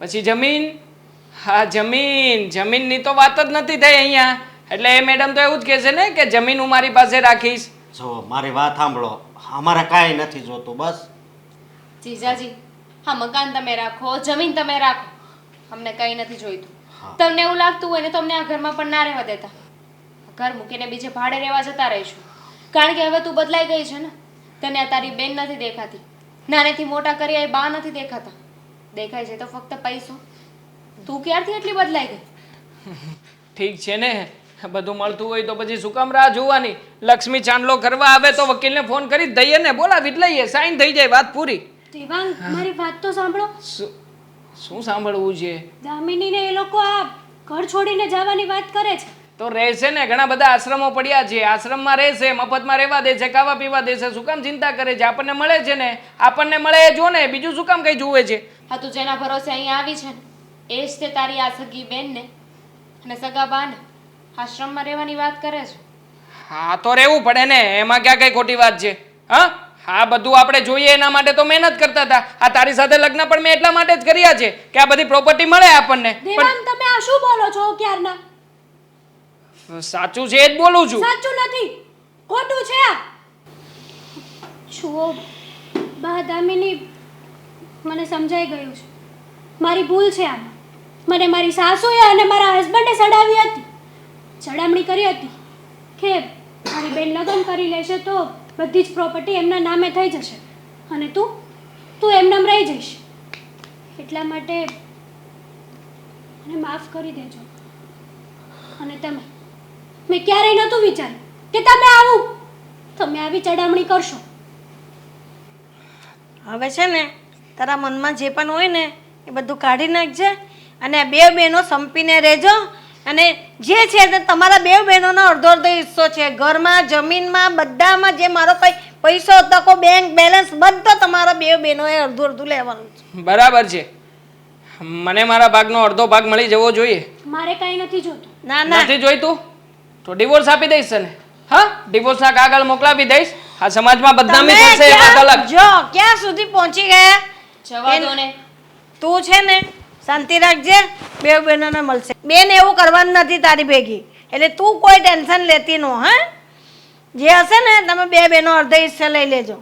પછી જમીન હા જમીનની તો વાત જ નથી થઈ અહીંયા એટલે એ મેડમ તો એવું જ કહેશે ને કે જમીન હું મારી પાસે રાખીશ જો મારી વાત સાંભળો અમારે કાંઈ નથી જોતું બસ જીજાજી હા મકાન તમે રાખો જમીન તમે રાખો અમને કંઈ નથી જોઈતું તમને એવું લાગતું હોય ને તો અમને આ ઘરમાં પણ ના રહેવા દેતા ઘર મૂકીને બીજે ભાડે રહેવા જતા રહીશું કારણ કે હવે તું બદલાઈ ગઈ છે ને તને આ તારી બેન નથી દેખાતી નાનેથી મોટા કર્યા એ બા નથી દેખાતા દેખાય છે તો ફક્ત પૈસો તું ક્યારથી એટલી બદલાઈ ગઈ ઠીક છે ને બધું મળતું હોય તો પછી શું કામ રાહ જોવાની લક્ષ્મી ચાંદલો કરવા આવે તો વકીલને ફોન કરી જ દઈએ ને બોલાવી જ લઈએ સાઈન થઈ જાય વાત પૂરી દેવાંગ મારી વાત તો સાંભળો શું સાંભળવું છે દામિનીને એ લોકો આ ઘર છોડીને જવાની વાત કરે છે તો રહેશે ને ઘણા બધા આશ્રમો પડ્યા છે આશ્રમમાં રહેશે મફતમાં રહેવા દે છે ખાવા પીવા દે છે શું કામ ચિંતા કરે છે આપણને મળે છે ને આપણને મળે એ જો ને બીજું શું કામ કઈ જુએ છે હા તું જેના ભરોસે અહીંયા આવી છે ને એ જ તે તારી આ સગી બેનને અને સગા બાને આશ્રમમાં રહેવાની વાત કરે છે હા તો રહેવું પડે ને એમાં ક્યાં કઈ ખોટી વાત છે હા બધું આપણે જોઈએ એના માટે તો મહેનત કરતા હતા આ તારી સાથે લગ્ન પણ મેં એટલા માટે જ કર્યા છે કે આ બધી પ્રોપર્ટી મળે આપણને દેવાંગ તમે આ શું બોલો છો ક્યારના સાચું છે એ જ બોલું છું સાચું નથી ખોટું છે આ જુઓ બા દામિની મને સમજાઈ ગયું છે મારી ભૂલ છે આમાં મને મારી સાસુએ અને મારા હસબન્ડે સડાવી હતી ચડામણી કરી હતી કે મારી બેન લગ્ન કરી લેશે તો બધી જ પ્રોપર્ટી એમના નામે થઈ જશે અને તું એમનામ રહી જઈશ એટલા માટે મને માફ કરી દેજો અને મેં ક્યારેય નહોતું વિચાર્યું કે તમે આવી ચડામણી કરશો હવે છે ને તારા મનમાં જે પણ હોય ને એ બધું કાઢી નાખજે અને આ બે બહેનો સંપીને રહેજો. અને જે છે તે તમારા બે બહેનોનો અડધો અડધો હિસ્સો છે. ઘરમાં, જમીનમાં, બધામાં જે મારો કઈ પૈસો તકો, બેંક બેલેન્સ બધો તમારા બે બહેનોએ અડધું અડધું લેવાનું છે. બરાબર છે, મને મારા ભાગનો અડધો ભાગ મળી જવો જોઈએ. મારે કાંઈ નથી જોતું. ના ના, નથી જોઈતું તો ડિવોર્સ આપી દઈશ તને. હા, ડિવોર્સના કાગળ મોકલાવી દઈશ. આ સમાજમાં બદનામી તમે થશે એ વાત ક્યાં- અલગ. જો ક્યાં સુધી પહોંચી ગયા? જવા દો ને. તું છે ને શાંતિ રાખજે, બે બહેનોને મળશે. બેન એવું કરવાનું નથી તારી ભેગી, એટલે તું કોઈ ટેન્શન લેતી ન. હા, જે હશે ને તમે બે બહેનો અડધો હિસ્સો લઈ લેજો.